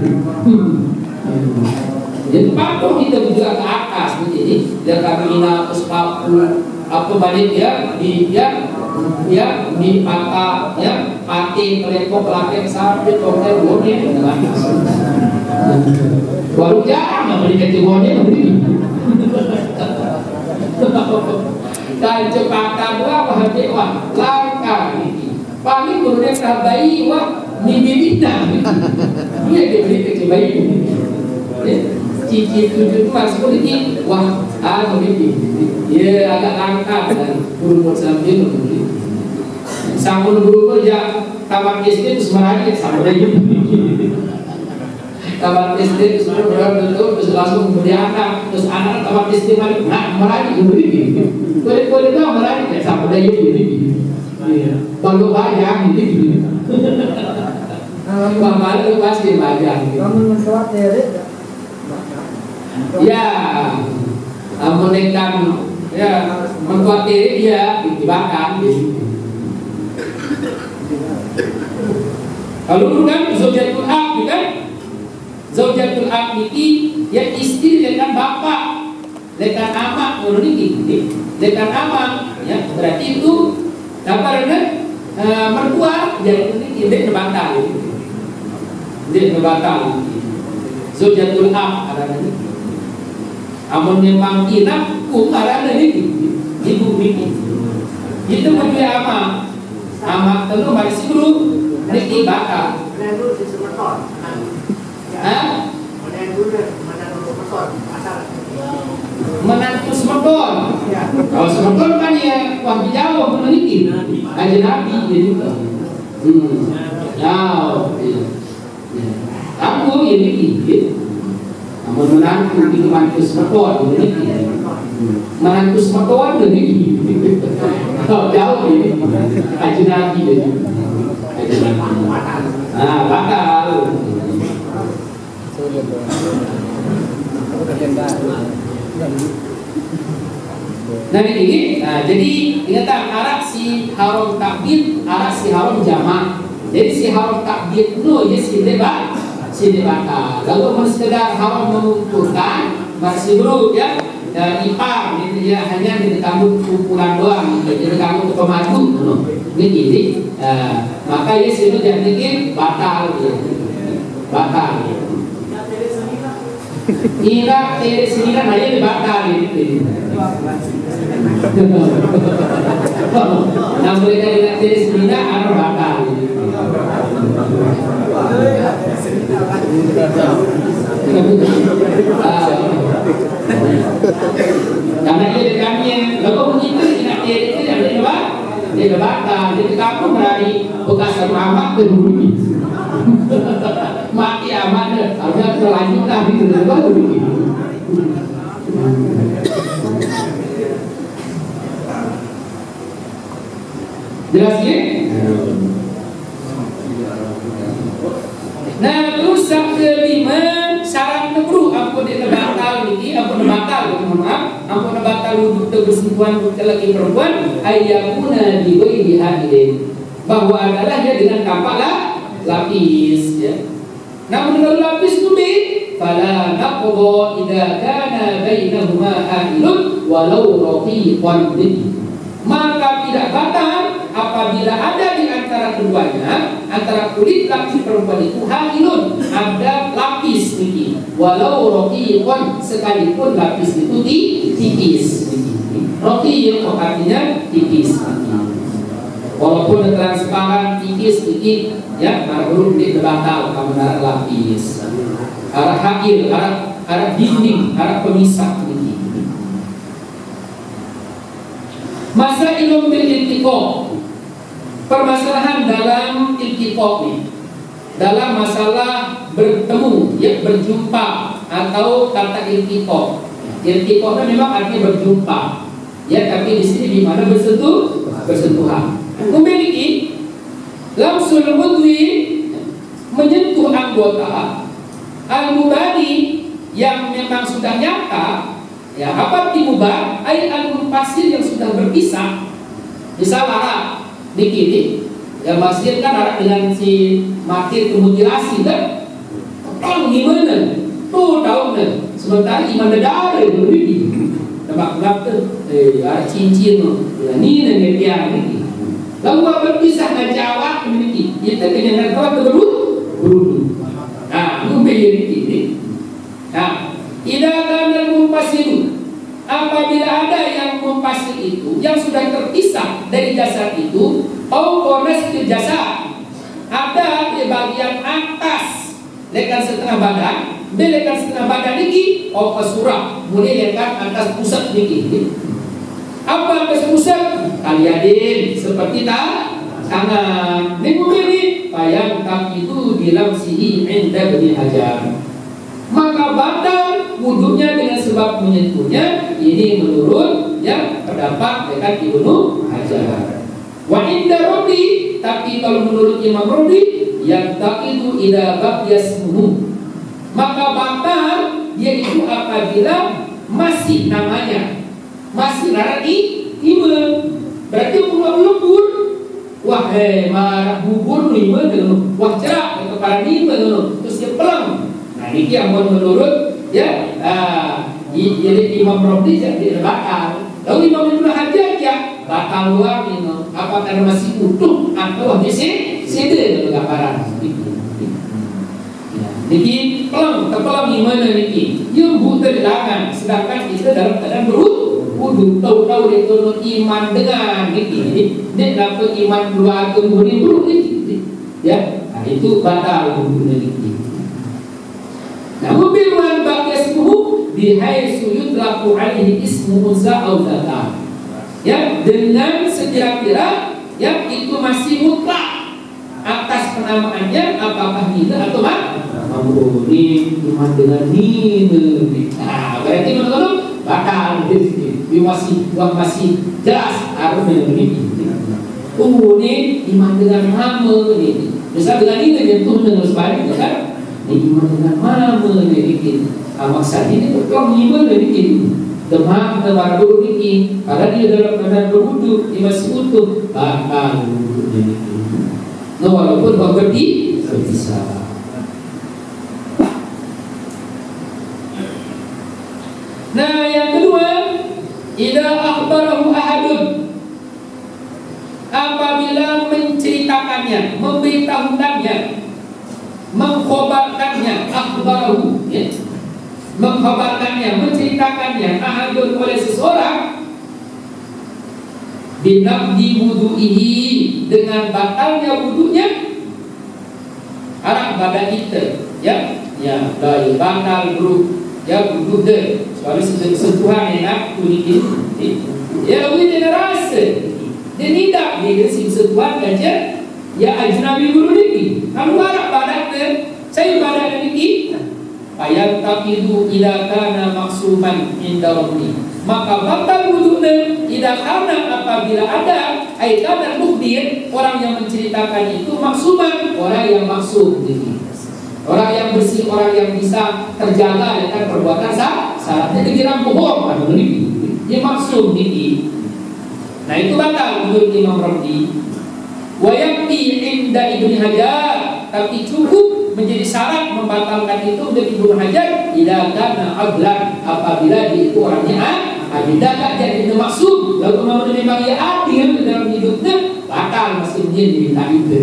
jadi patung kita juga ke atas jadi dia kabina terus apa balik dia di mata ya pakai kereta pakai sambil pakai bonnet baru jangan beli kereta bonnet dan cepatan berapa hati wah langkah ini paling kemudian bayi wah mimpinya dia diberi kecil bayi cici tujuh masuk ini wah mimpi ya agak langkah dan burung sambil sambung burung ya taman SD itu sebenarnya sama lagi taman SD itu sebenarnya terus langsung kemudian anak terus anak taman SD balik nah meraih boleh tahu meraih kayak sama lagi kalau banyak ini Mama itu pasti banyak kamu mensuat tere ya menekan ya membuat diri dia dibakar kalau kan zaujatul ab kan zaujatul ab ini ya istri dengan bapak dengan amak dengan amak ya berarti itu apa mertua jadi ini nebatal zaujatul ab ada ini amun memang kita ada ini ibu ini itu punya amak tentu masih dulu ini bakal menantu semeton kalau semeton kan ya wah jauh meneliti aja nabi jadi jauh aku ini namun menantu itu menantu semeton menantu semeton ini jauh ini aja nabi jadi bakal nah ini, jadi ingatkan arak si haram takbir, arak si haram jamak. Jadi si haram takbir itu ya si debat. Kalau mau sekedar haram mengumpulkan masih dulu ya ipar, gitu ya hanya di kamu kumpulan doang, jadi kamu pemadu, ini. Maka ya itu jadi batal, batal. Ira tere sinilah aja dibakar gitu. Nah mereka ira tere sinilah ada bakar. Karena ini kami kalau begitu ira tere itu ada apa? Dia bakar. Jadi kamu berani bekas ramah ke bumi. Mati aman harusnya terlanjut lagi ke depan begitu. Jelas ya? Nah terus mohon maaf, ampun batal wudhu bersentuhan laki perempuan ayyakuna bi ghairi haidin, bahwa adalah dia dengan kapalah lapis ya. Namun kalau lapis itu fala naqdha idza kana bainahuma hailun walau raqiqan bihi, maka tidak batal apabila ada di antara keduanya, antara kulit laki perempuan itu hailun, ada lapis niki, walau raqiqan, sekalipun lapis itu tipis. Raqiq artinya tipis. Walaupun transparan tipis sedikit ya, baru batal kamu arah lapis, arah hail, arah dinding, arah pemisah ini. Masa ilmu bil iltiqo, permasalahan dalam iltiqo ini, dalam masalah bertemu ya, berjumpa atau kata iltiqo. Iltiqo kan memang artinya berjumpa ya, tapi di sini di mana bersentuhan. Memiliki langsung mudwi menyentuh anggota al-mubadi yang memang sudah nyata ya, apa timubah ay al-munfasil yang sudah berpisah. Misal arak dikit ya, masjid kan arak dengan si mati kemutilasi kan, tolong gimana tuh tahun sementara iman darah berbeda tempat gelap tuh arak cincin ini dan yang ini. Lalu berpisah dengan Jawa memiliki kita kenyang Jawa berbudu. Nah, memiliki ini. Nah, tidak akan mumpasil. Apabila ada yang mumpasil itu yang sudah terpisah dari jasad itu, au kores ke jasad, ada di bagian atas lekan setengah badan, lekan setengah badan ini, au kesurah, mulai lekan atas pusat ini. Apa atas pusat? Kaliadin seperti tangan. Ini bayang kaki itu bilang sihi inda bani hajar. Maka batal wudhunya dengan sebab menyentuhnya. Ini menurut ya pendapat dengan Ibnu Hajar. Wa inda Rabi, tapi kalau menurut Imam Rabi yang tak itu ida bakyasmuhu, maka batal dia itu apabila masih namanya masih narati iman. Berarti belum lebur. Wah marah bubur iman dengan wah cerak atau para iman terus dia pelang. Nah ini yang menurut ya jadi Imam Rabi jadi batal. Lalu Imam Ibnu Hajar ya batal luar ini. Apa karena masih utuh atau masih sede dengan gambaran. Jadi pelang terpelang iman niki. Yang buta dilarang, sedangkan kita dalam keadaan berwudu tahu-tahu itu iman dengan ini dia dapat iman dua kemudian dulu ini ya, nah, itu batal wudu ini. Nah, mobilwan bakyasmuhu bihaitsu yutlaqu alaihi ismu unsa aw zata ya, dengan sekira-kira ya itu masih mutlak atas penamaannya apakah nida atau mamruni iman dengan nida. Nah, berarti menurut batal ini masih jelas harus memiliki. Ini iman dengan mama ini. Misal dengan ini menyentuh dengan sebaliknya kan? Ini iman dengan mama ini. Maksud ini kalau iman ini demam baru ini. Karena dia dalam keadaan berwudu, dia masih utuh, batal ini. Nah, walaupun berbeda bisa. Nah, yang kedua, idza akhbarahu ahadun, apabila menceritakannya, memberitahukannya, mengkhabarkannya, akhbarahu ya, mengkhabarkannya, menceritakannya ahadun oleh seseorang binaqdi wudu'ihi, dengan batalnya wudunya, arak badan kita ya batal bro ya wudu deh. Soalnya sentuhan enak kuning ya lebih dengan rasa dia tidak dia sentuhan aja ya ajnabi dulu ini kalau barak badannya saya badan ini ayat takidu ila kana maksuman inda rabbi, maka batal wudunya tidak karena apabila ada aitan dan mukhbir, orang yang menceritakan itu maksuman, orang yang maksum ini, orang yang bersih, orang yang bisa terjaga dengan perbuatan syaratnya dikira bohong kan ini. Dia maksud ini. Nah itu batal menurut Imam Ramli. Wa yakfi inda Ibnu Hajar, tapi cukup menjadi syarat membatalkan itu dari Ibnu Hajar ila kana adlan, apabila dia itu orangnya adil. Tak jadi maksud lalu memang dia adil dalam hidupnya, batal masih menjadi itu.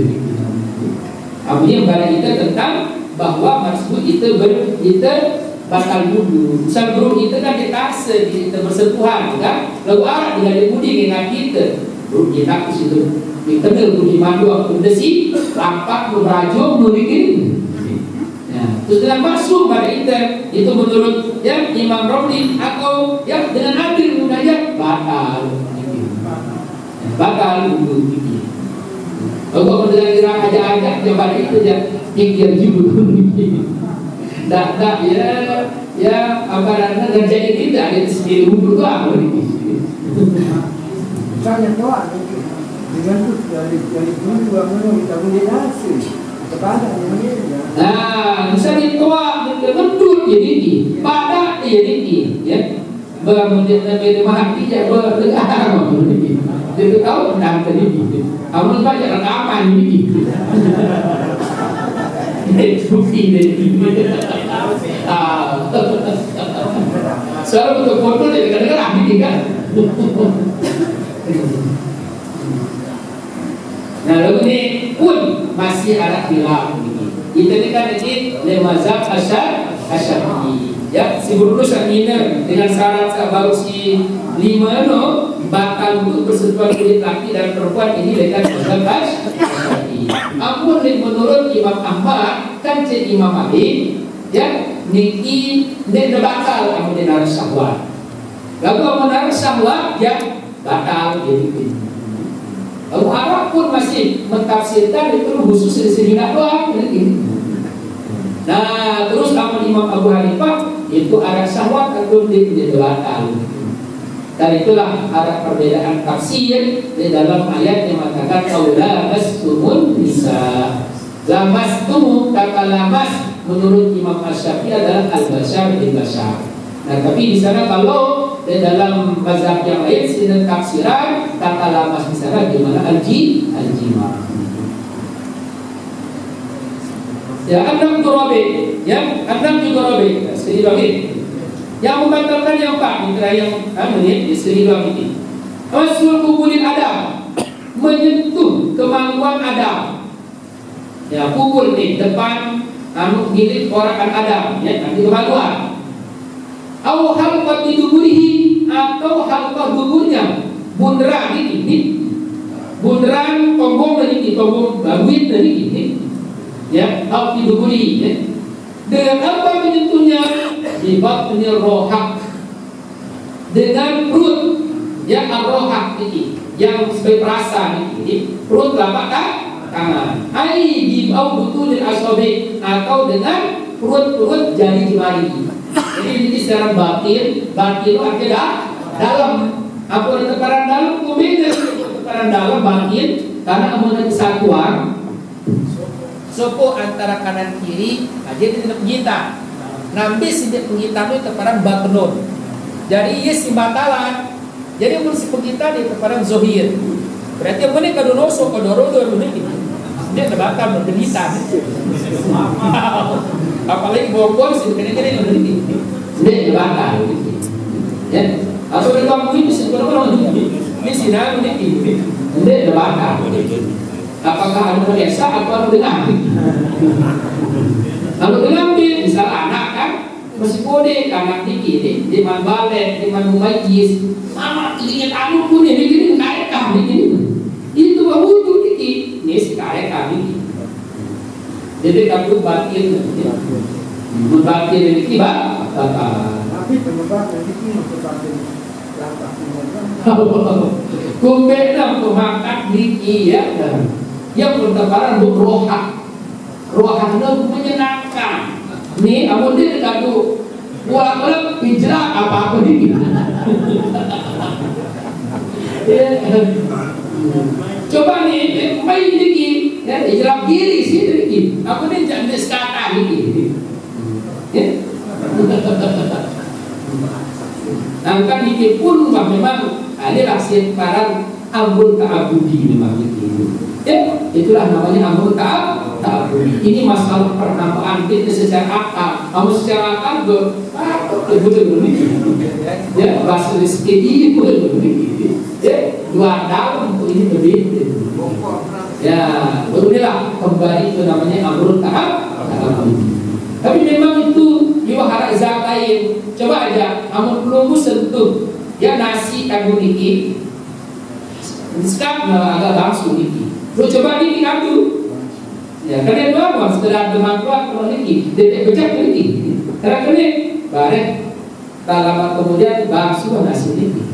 Kemudian pada kita tentang bahwa maksud itu batal dulu. Misal guru itu kan ditase, kita bersentuhan kan, lalu arah dengan budi dengan kita, guru kita ke situ. Kita budi madu aku desi, lampak beraju memiliki. Ya, terus dengan masuk pada itu menurut ya Imam Ramli atau ya dengan adil munajat batal. Batal dulu. Kalau mendengar kira aja coba itu ya pikir dulu. Tak ya apa namanya ngerjain kita ada sendiri dulu tuh apa ini? Misalnya doa dengan dari dulu juga kita komunikasi kepada yang lainnya. Nah, misalnya doa mentut jadi ini, pada jadi ini, ya. Bermahati ya berdengar ini. Dia tahu tentang ini. Kamu baca rekaman ini. Bukti dari soal untuk foto dia kadang-kadang ahli kan. Nah lalu ini pun masih ada khilaf ini. Ini kan ini lemazhab Asy-Syafi'i. Ya, si Burus Amina dengan syarat baru si 5 no batal untuk bersentuhan kulit laki dan perempuan ini dengan mazhab Asy-Syafi'i. Ampun menurut Imam Ahmad kan cek Imam Ali ya niki nek batal kamu dengan syahwat. Lalu menarik syahwat ya batal jadi. Lalu Arab pun masih mentafsirkan itu khusus di sini doang ini. Nah, terus Imam Abu Hanifah itu arah syahwat atau dia batal. Dan itulah ada perbedaan tafsir di dalam ayat yang mengatakan aula mastumun nisa. Lamastumu kata lamas menurut Imam Asy-Syafi'i adalah al-bashar bil bashar. Nah, tapi di sana kalau di dalam mazhab yang lain sini tafsiran kata lamas di sana gimana al-jima. Ya, enam turabi, ya, enam turabi. Sekali lagi. Yang membatalkan yang Pak, mitra yang ini sekali lagi. Rasul kubulin Adam, menyentuh kemaluan Adam. Ya, kubul nih depan milik orang Adam, ya, nanti kemaluan. Au halqat duburihi atau halqah duburnya. Bunderan ini. Bunderan tonggong ini, tonggong bawit ini. Ya, halqah duburihi, ya. Dengan apa menyentuhnya? Di batnil rohak. Dengan perut yang rohak ini, yang sebagai perasa ini, perut telapak tangan. Ai di bawah butul asobi atau dengan perut jari jemari. Jadi ini secara batin itu artinya dalam. Apa yang tekanan dalam? Kemudian tekanan dalam batin karena kemudian kesatuan. Sopo antara kanan kiri, aja tidak penginta. Nampi sidik penginta itu tekanan batnun. Jadi ia si batalan. Jadi mun si penginta di tekanan zohir. Berarti yang ini kadonoso kadoro ini. Dia terbakar berdenita. Apalagi bokor sih kene-kene ini. Dia terbakar. Ya. Atau kalau kamu ini sebenarnya ini sinar ini. Dia terbakar. Apakah anu biasa atau anu dengar? Anu dengar misal anak kan masih kode anak dikit di man balen, di man majis. Mama ingin anu pun ini kayak kami ini. Itu wujud dikit. Ini sekali kami. Jadi kamu batin, membatin ini kibat. Tapi penyebab dari itu membatin langkah kumbena pemakan diki ya. Yang bertebaran rohak, rohaknya menyenangkan. Nih, amun dia kadu buat kelab hijrah apa ini? Coba nih, main dikit, ya, hijrah kiri sih dikit. Aku nih jangan sekata dikit. Angkat niki pun memang ada rahasia parang amrun ta'abudi memang itu. Ya, itulah namanya amrun ta'abudi. Ini masalah pernampaan kita secara akal. Kamu secara akal betul ya, bahasa rezeki ini betul. Ya, 2 tahun ini berbeda. Ya, beginilah kembali itu namanya amrun ta'abudi. Tapi memang itu diwahara zakain. Coba aja, kamu belum sentuh ya nasi kamu niki. Sekarang agak langsung niki. Lu coba niki kamu. Ya, kalian doang setelah teman keluar kalau niki, detek becak niki. Karena kalian bareng tak lama kemudian langsung nasi niki.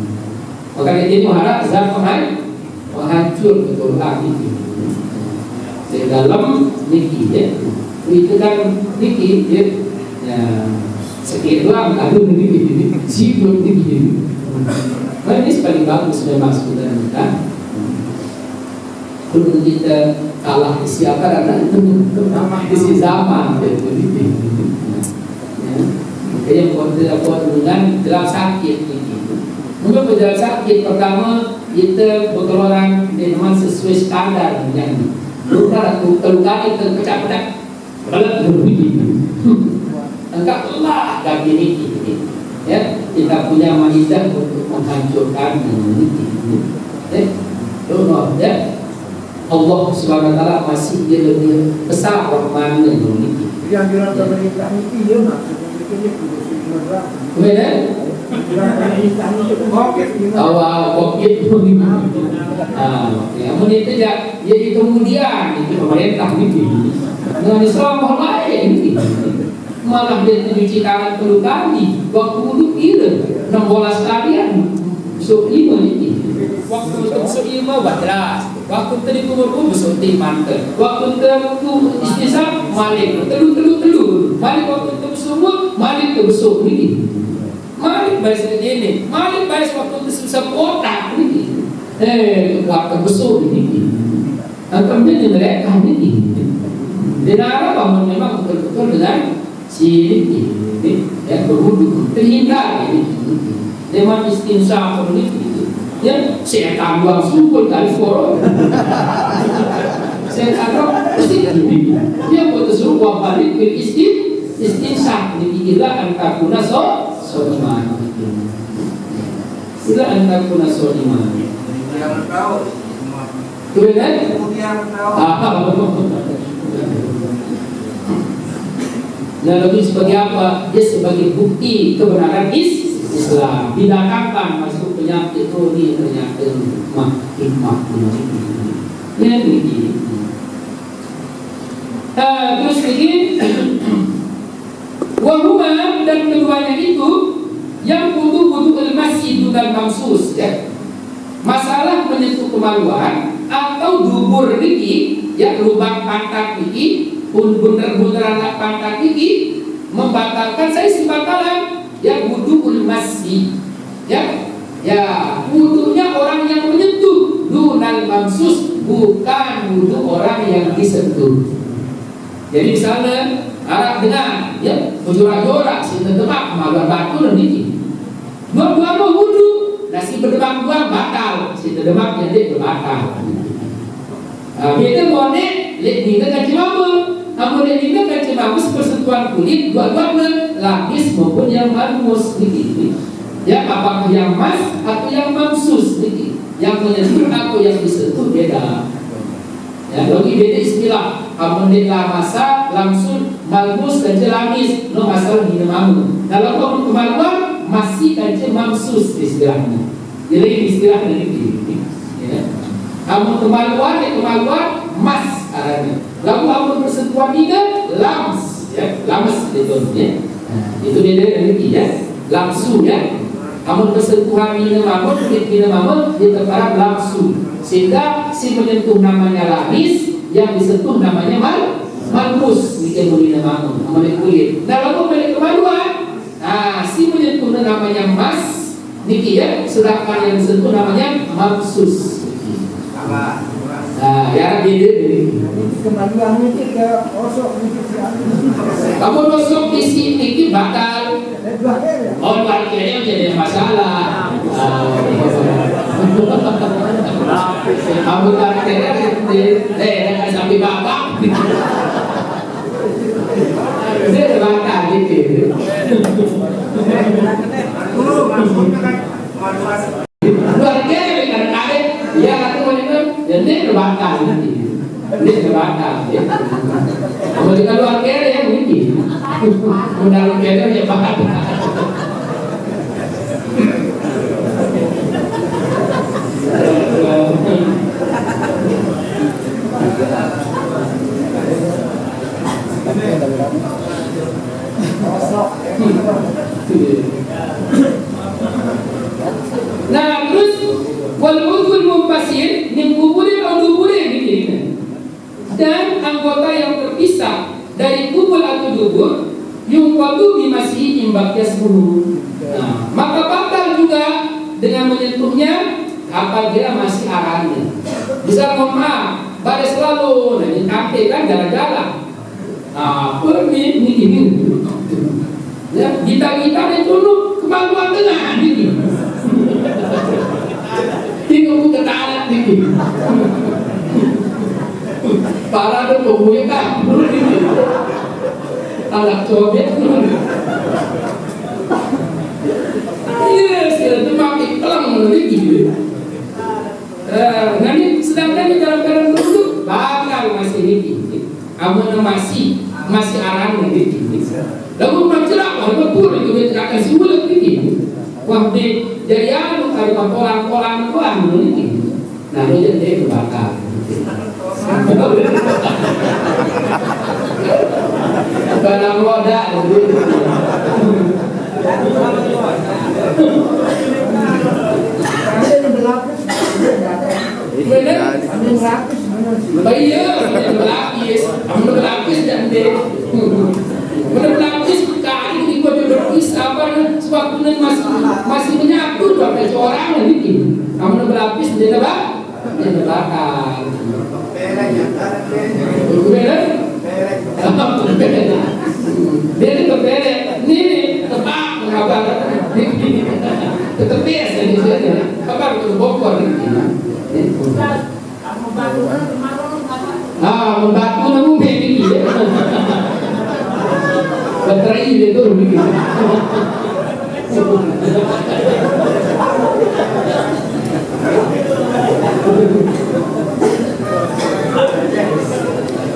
Maka ini mengharap zakain menghancur betul niki. Di dalam niki ya. Itu kan niki ya sekian doang aduh niki sibuk niki. Nah, ini paling bagus sudah masuk dalam kita. Kalau kita kalah siapa karena itu isi zaman itu. Yang buat dengan jalan sakit ini. Mungkin berjalan sakit pertama kita berkeluaran dengan sesuai standar yang luka itu pecah-pecah. Kalau enggak lah dan ini ya kita punya manidah untuk menghancurkan ini ya Allah Subhanahu wa taala masih dia lebih besar rahman ini yang dilakukan pemerintah ini dia maksudnya sudah kemudian awal COVID itu jadi kemudian itu pemerintah ini dengan Islam lain ini malah dia mencuci tangan perlu kali waktu wudhu kira 16 kalian besok 5 ini waktu besok 5 batras waktu tadi kumur besok 5 mantel waktu tadi istisab malik telur malik waktu itu semua malik ke besok ini malik baris ini malik baris waktu itu susah kotak ini waktu besok ini akhirnya mereka ini dan Arab memang betul-betul dengan si ini ya berwudu terhindar ini memang istinsaf ini ya setan buang sumpul dari forum setan pasti dia buat suruh buang balik ke istinsaf ini ila anta kuna sodiman ila anta kuna sodiman kemudian nah lebih sebagai apa? Dia sebagai bukti kebenaran Islam. Didakangkan masuk penyakit ini ternyata hikmah ya begini. Terus begini wahuma dan keduanya itu yang butuh masih dan mamsus ya. Masalah menyentuh kemaluan atau dubur niki ya lubang pantat niki bunderan anak pantat ini membatalkan saya batalan ya wudu masih ya wudunya orang yang menyentuh dunal mamsus bukan wudu orang yang disentuh. Jadi misalnya Arab dengan ya berjorak-jorak si terdemak maluan batu dan ini dua-dua wudu nasi berdemak dua batal si terdemak jadi berbatal. Beda bonek lek dina kan cimama namun ini kan cuma persentuhan kulit dua-duanya lapis maupun yang malmus begini. Ya apakah yang mas atau yang mamsus begini. Yang menyentuh atau yang disentuh beda. Ya bagi beda istilah. Kamu diklah masa langsung malmus dan jelamis no masalah di namamu. Kalau kamu kemaluan masih kan mamsus istilahnya. Jadi istilah dari ini. Ya. Kamu kemaluan mas arahnya. Lalu kamu bersentuhan tiga lams ya lams itu ya. Itu beda dari ya langsung ya. Kamu bersentuhan minamamu kulit minamamu di tempat langsung sehingga si menyentuh namanya lamis yang disentuh namanya malmus di minamamu namanya kulit. Nah lalu balik kemaluan si menyentuh namanya mas niki ya sedangkan yang disentuh namanya mamsus. Ya beda dari kemaluan itu ke osok kamu osok isi ini bakal dua kali ya. Oh, dua kali jadi masalah. Kamu dua kali sampai babak. Saya terbakar gitu. Dua kali kadang-kadang ya aku itu jadi terbakar gitu. Dia terbakar. Kamu juga dua kali ya mungkin. Mudah kali ya bakar. Nah, terus wal udhul mumpasil min kuburin atau duburin begini. Dan anggota yang terpisah dari kubur atau dubur yungqadu bimasihi imbaknya 10. Nah, maka batal juga dengan menyentuhnya apabila masih arahnya. Bisa maaf, pada selalu nanti kakek kan jalan-jalan. Nah, pergi ini. Ya, kita itu kemampuan tengah ini. Tinggal ke tanah ini. Para ada pembunuh kan, anak cobek. Yes, itu makin pelang lagi. Nanti sedangkan di dalam keadaan duduk bakal masih ini. Amun masih arahnya ini. Lalu mencerak, lalu pun itu mencerahkan si ulat ini. Wah, jadi anu kali polang-polang itu anu ini. Nah, itu jadi kebakar. Barang roda itu. Benar? Berlapis dan berlapis kali ini kau berlapis apa? Sewaktu masih menyatu sampai seorang lagi. Kamu berlapis dia apa? Dia bakar. Benar? Dia kepelek. Ini tebak mengapa? Ketepes jadi dia. Kabar ke Bogor ini. Membantu namun begini. Baterai itu begini.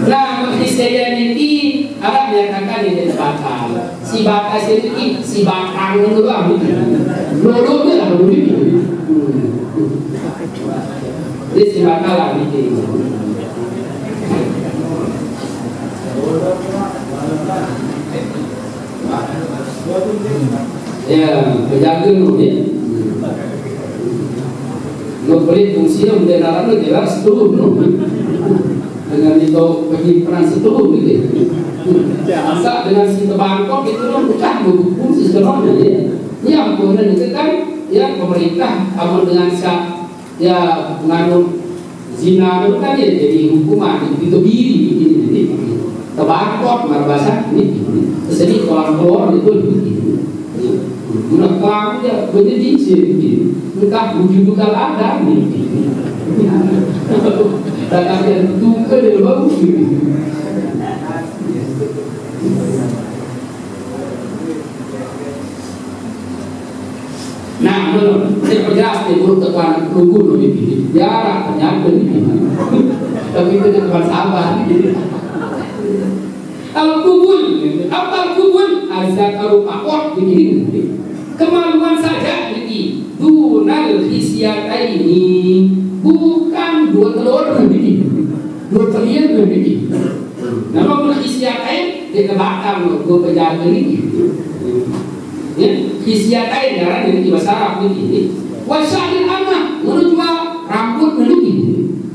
Nah, Christianity Arab menyatakan ini bakal. Si bakal itu si bakal itu apa? Lolo dia apa begini? Dia si bakal lah begini. Ya, penjaga ya. Nggak fungsinya mendengarkan itu jelas tuh, dengan itu peran situ gitu. Masa dengan si Bangkok itu bukan fungsi sebenarnya ya. Yang kemudian itu kan ya pemerintah amal dengan ya mengandung zina itu kan ya jadi hukuman itu biri begini. Tebangkok bahasa ini. Jadi keluar itu begini. Guna kamu ya menjadi begini. Entah wujud bukan ada nih. Dan ada itu kan yang bagus gitu. Nah, saya perjelas nih buruk tekuan rukun ini. Jarak penyakit ini. Tapi itu teman sabar. Al-kubul, apa kubul? Azakaru pakok begini. Kemaluan saja ini. Dunal hisyataini, bukan dua telur begini. Dua telur begini. Nama pun hisyatain dikebakar dua penjaga ini. Ya, hisyatain darah dari bahasa Arab begini. Wasyahil anak menuju rambut begini.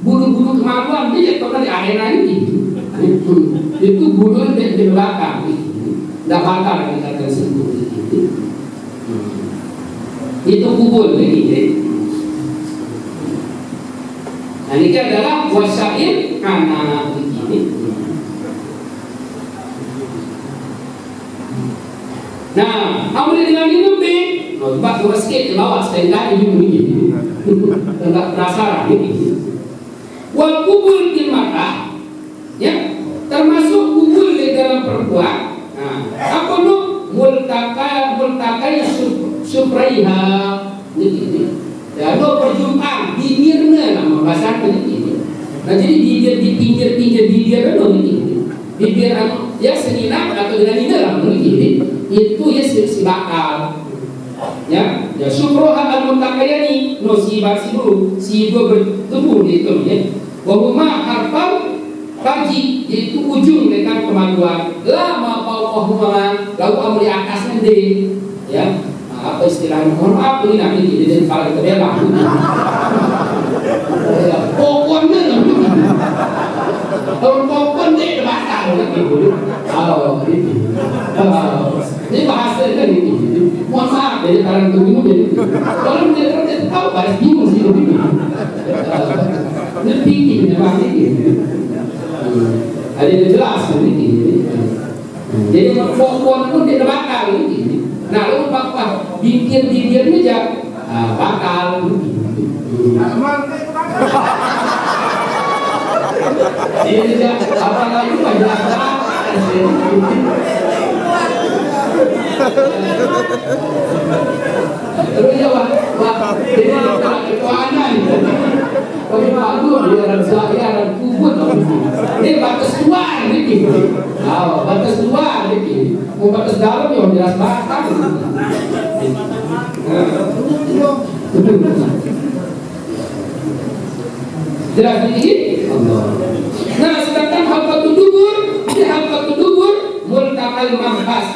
Bulu-bulu kemaluan dia pernah di akhirat ini. Itu bulu di belakang. Tidak bakar kita tersebut. Itu kubur begini. Nah, ini adalah wasail anak begini. Nah, Ambil dengan minum deh. Oh, Pak cuma sikit bawa setengah ini begini. Enggak penasaran ini. Wal kubul di mata, ya, termasuk kubul di dalam perempuan. Nah, apa nu multaka yang supraiha ini. Ya, lo perjumpaan bibirnya nama bahasa ini. Nah, jadi bibir di pinggir bibir lo ini. Bibir ya seninap atau dengan ini lah ini. Itu ya si bakal. Ya, ya suproha al-mutakayani no si dulu si dua bertemu itu ya. Wahuma harfal faji, yaitu ujung dengan kemaluan. Lama fauqahuma lalu amri atasnya deh. Ya, apa istilahnya? Mohon maaf ini nanti jadi kepala kebelah. Pokoknya pokoknya deh batal gitu. Kalau ini bahasa kan ini. Mohon maaf dari kalian bingung jadi. Kalau mereka tahu bahasa bingung sih ini. Ini tinggi memang ini. Ada yang jelas ini. Jadi pokoknya pun tidak bakal ini. Nah, lu apa bikin bibirnya aja bakal. Ini dia apa lagi banyak terus ya wah ini kekuatan kalau malu dia orang kubur ini batas luar ini batas luar ini mau batas dalam ya jelas batas jelas ini nah sedangkan halqatul dubur multaqal mampas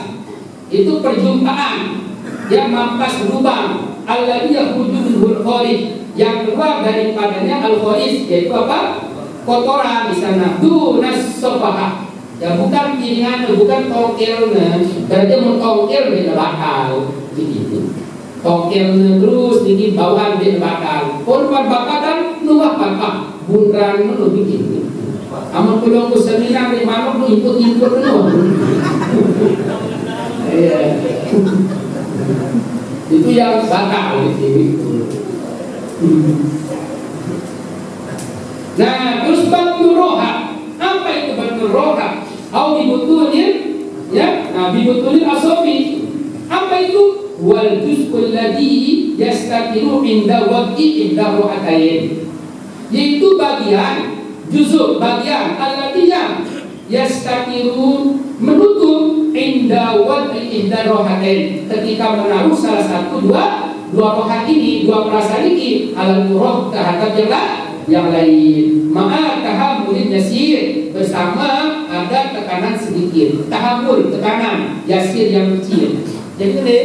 itu perjumpaan yang mampas lubang alladhi yakhruju minhul kharij yang keluar daripadanya al-kharij yaitu apa? Kotoran misalnya dunas sofah ya bukan piringan bukan tongkelnya berarti mau tongkel di bakal begitu tongkelnya terus di bawaan di bakal korban bakatan nuah bakal bunran nu begitu amun kulong ku seminar di mana nu input nu itu yang bakal gitu. Nah, terus batnul roha. Apa itu batnul roha? Au bibutulin ya, nah bibutulin asofi. Apa itu? Wal juz'ul ladzi yastaqiru inda wad'i inda ro'atayn. Yaitu bagian juzuk bagian alladzi yang yastaqiru menutup inda rohatain ketika menaruh salah satu dua rohat ini dua perasaan ini alal roh terhadap yang lain maka tahammulin yasir bersama ada tekanan sedikit tahammul tekanan yasir yang kecil jadi ini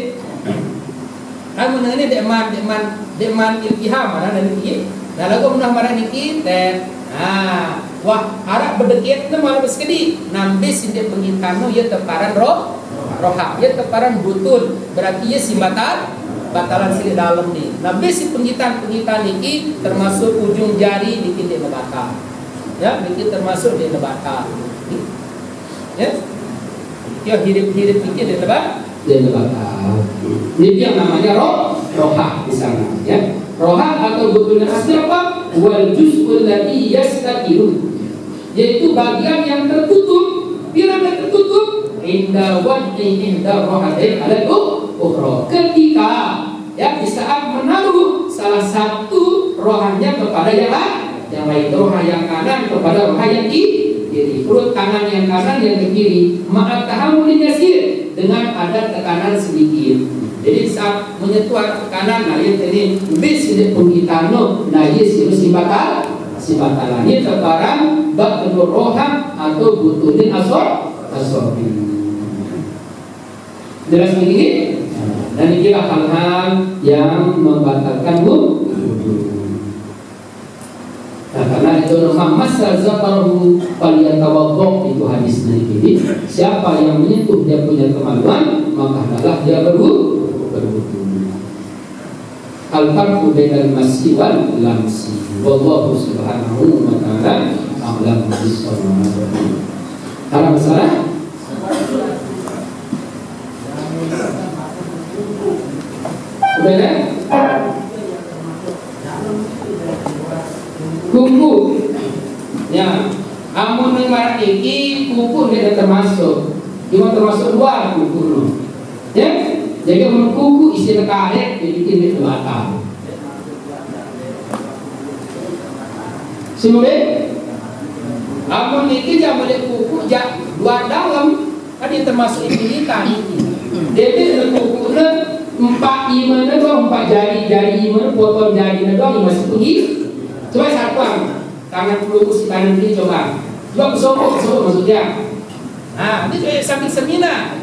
kan mengenai deman iltiham mana dan ini nah lagu menah marah ini wah harap berdekit na malah bersekedi nambis ini pengitano ya teparan roha ya teparan butul berarti ya si batalan sini dalam nih nambis si pengitan ini termasuk ujung jari bikin dia batal ya bikin termasuk dia batal ya hidup bikin dia batal ini yang namanya roha di sana ya roha atau butulnya asli apa wal juz'ul ladzi yastaqiru yaitu bagian yang tertutup piramid tertutup inda rohatain alal ukhra ketika ya di saat menaruh salah satu rohanya kepada yang lain roha yang kanan kepada roha yang kiri perut kanan yang kanan yang ke kiri maka tahammulin yasir dengan ada tekanan sedikit jadi saat menyentuh tekanan nah ini bis ini pengitano nah ini si batalan ini tebaran batnul roha atau butulin asofi jelas begini dan inilah hal-hal yang membatalkan wudu. Nah karena itu masa zakarahu faliyatawaddo itu hadisnya ini siapa yang menyentuh dia punya kemaluan maka adalah dia berwudu. Al-farqu bainal masi wal lamsi wallahu subhanahu wa ta'ala a'lam bis-shawab. Ada masalah? Sudah kan? Kuku, ya, amun dengar iki kuku dia termasuk, cuma termasuk luar kuku, ya. Jadi amun kuku isi karet dibikin di belakang. Simule, amun iki jangan boleh kuku jak luar dalam, kan dia termasuk intimitan. Jadi kuku na 4 imana doang, 4 jari imana potong jari doang masih pergi. Coba satuan tangan peluru si kanan ini coba sokok maksudnya. Nah, ini coba sambil semina.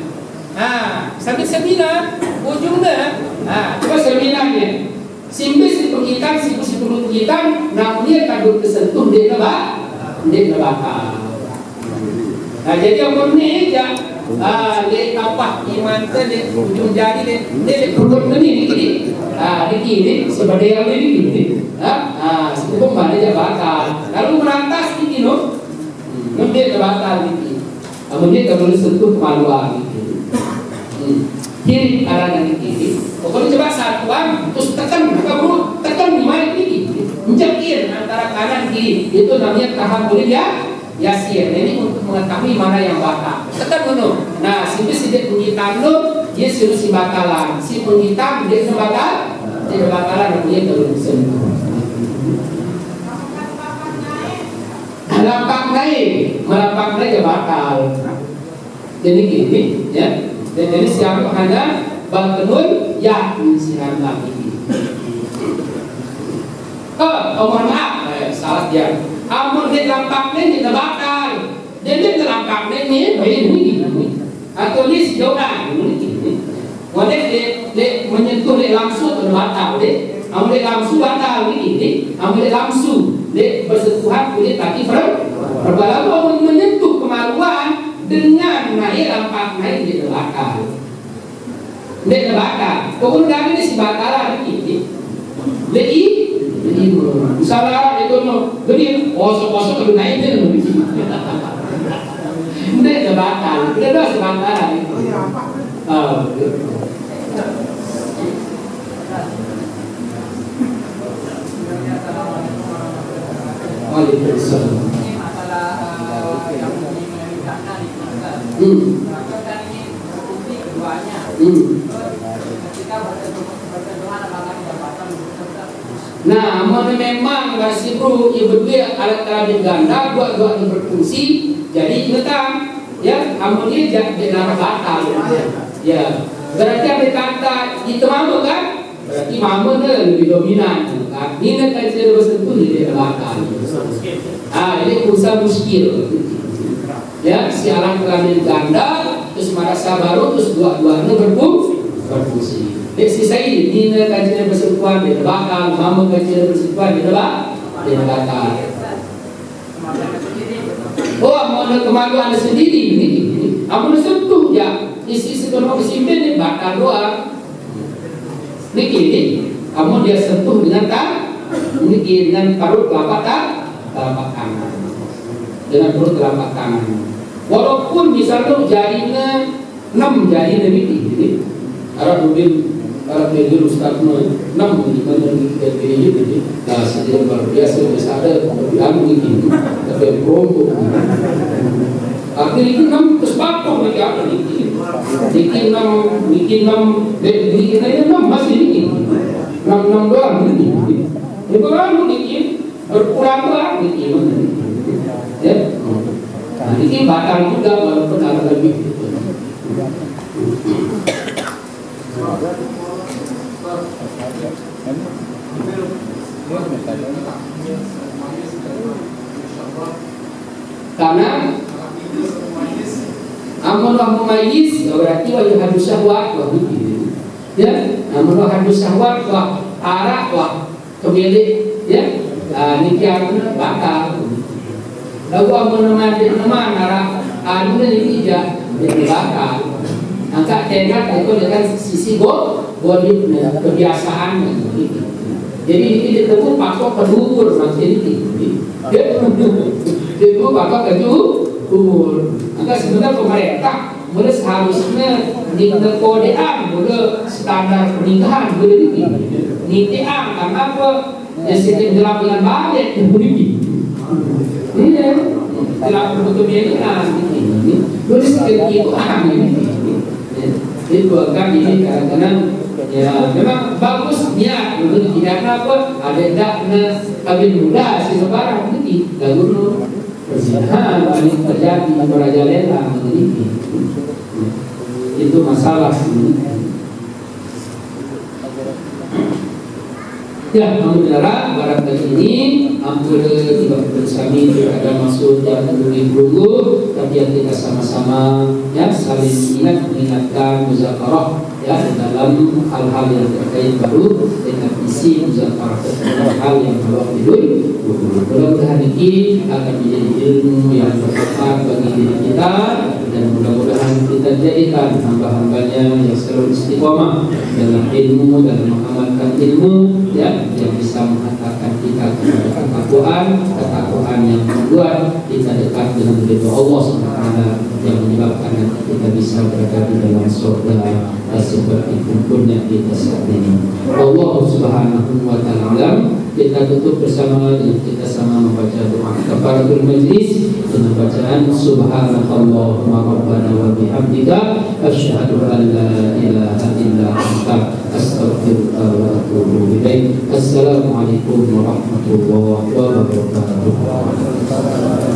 Nah, sambil semina ujungnya. Nah, coba seminanya. Simbil si penghitam, si peluru hitam, nah dia kadut kesentuh dia bakal. Nah, jadi yang ini ya, le apa iman tadi ujung jari le perut ini, di kiri sebagai yang ini. Sebelum mana dia bakal. Lalu merantas ini no, dia bakal ini. Namun dia kalau sentuh kemaluan kiri kanan kiri. Pokoknya coba satuan terus tekan di mana ini, menjekir antara kanan kiri. Itu namanya tahap boleh yasir. Ini untuk mengetahui mana yang bakal. Tekan dulu. Nah, sini sidik penghitam lo, dia suruh si bakalan. Si penghitam dia bakalan dia belum sentuh. Melapak naik ya bakal. Jadi gini, ya. Jadi siapa hanya bangun ya siapa lagi. Mohon maaf, salah dia. Amun dia lampaknya tidak bakal. Jadi lampaknya ini, atau ini sejauh ini. Wadah dia menyentuh dia langsung atau bakal deh. Amun dia langsung bakal ini, amun dia langsung dia bersentuhan kulit kaki berbalagu amun menyentuh kemaluan dengan naik lampak naik di bakal. Dia bakal. Pokoknya ini si bakalan ini. Ini misalnya itu no, jadi kosong kalau naik dia lebih. Dia bakal. Dia dah sebakalan itu. Waalaikumsalam. Ini masalah yang menyebutkan di kita. Kan ini terbukti keduanya. Ketika bersentuhan apakah didapatkan nah, memang masih bro ibu dua alat kelamin ganda dua berfungsi. Jadi ingatkan ya, amunnya jangan batal. Ya, berarti ada kata itu mamu kan? Berarti mamu lebih dominan. Ini kan saya bersentuh di belakang. Ini usaha muskil. Ya, si alat kelamin ganda terus merasa baru terus dua-duanya berfungsi. Sisa ini kajian bersentuhan di belakang, mamu kajian bersentuhan di belakang. Oh, mau ada kemaluan sendiri ini. Amun sentuh ya, isi sekolah kesimpan ini bakal doang. Ini, kamu dia sentuh dengan ini dengan perut telapak kanan. Dengan perut telapak kanan. Walaupun misalnya jarinya 6 jari lebih ini, Arab dulu Ustaz Noy 6 ini jadi sedang luar biasa ada lebih ini tapi berombo. Akhirnya itu 6 terus bakong lagi apa nih? Bikin 6 masih ini 6 doang ini. Itu kan bikin berkurang doang bikin. Ya. Nah, ini bakal juga walaupun ada lebih. Karena amallah mumayyiz berarti wa yuhadu syahwat wa hudi. Ya, amallah hadu syahwat wa arak wa kemilik ya. Nikian bakal. Lalu amallah nama arak anu ini tidak bakal. Angkat tengah itu dengan sisi body kebiasaan gitu. Jadi ini ditemu pakok kedua maksudnya ini. Dia dulu pakok kedua. Maka sebenarnya pemerintah mulai seharusnya di kodean udah standar pernikahan udah ini karena apa ya sistem gelap dengan balik iya gelap berkebiayaan ini udah sistem itu itu akan ini kadang-kadang ya memang bagus niat untuk tidak apa ada dakna kawin muda si sebarang ini lalu persinahan ini terjadi merajalela ini itu masalah ini. Ya, alhamdulillah barangkali ini hampir tidak bersami ada maksud yang berunggu, tapi yang kita sama-sama ya saling mengingatkan muzakarah ya dalam hal-hal yang terkait baru dengan isi muzakarah tentang hal yang baru dulu. Mudah-mudahan ini akan menjadi ilmu yang bermanfaat bagi diri kita dan mudah-mudahan kita jadikan hamba-hambanya yang selalu istiqomah dalam ilmu dan mengamalkan ilmu ya yang bisa mengatakan kita kepada ketakwaan yang membuat kita dekat dengan ridho Allah SWT yang menyebabkan nanti kita bisa berada di dalam surga seperti kumpulnya kita saat ini. Allah Subhanahu wa Ta'ala. Kita tutup bersama dengan kita sama membaca doa kafaratul majlis dengan bacaan subhanakallahumma rabbana wa bihamdika asyhadu an la ilaha illa anta astaghfiruka wa atubu ilaik. Assalamualaikum warahmatullahi wabarakatuh.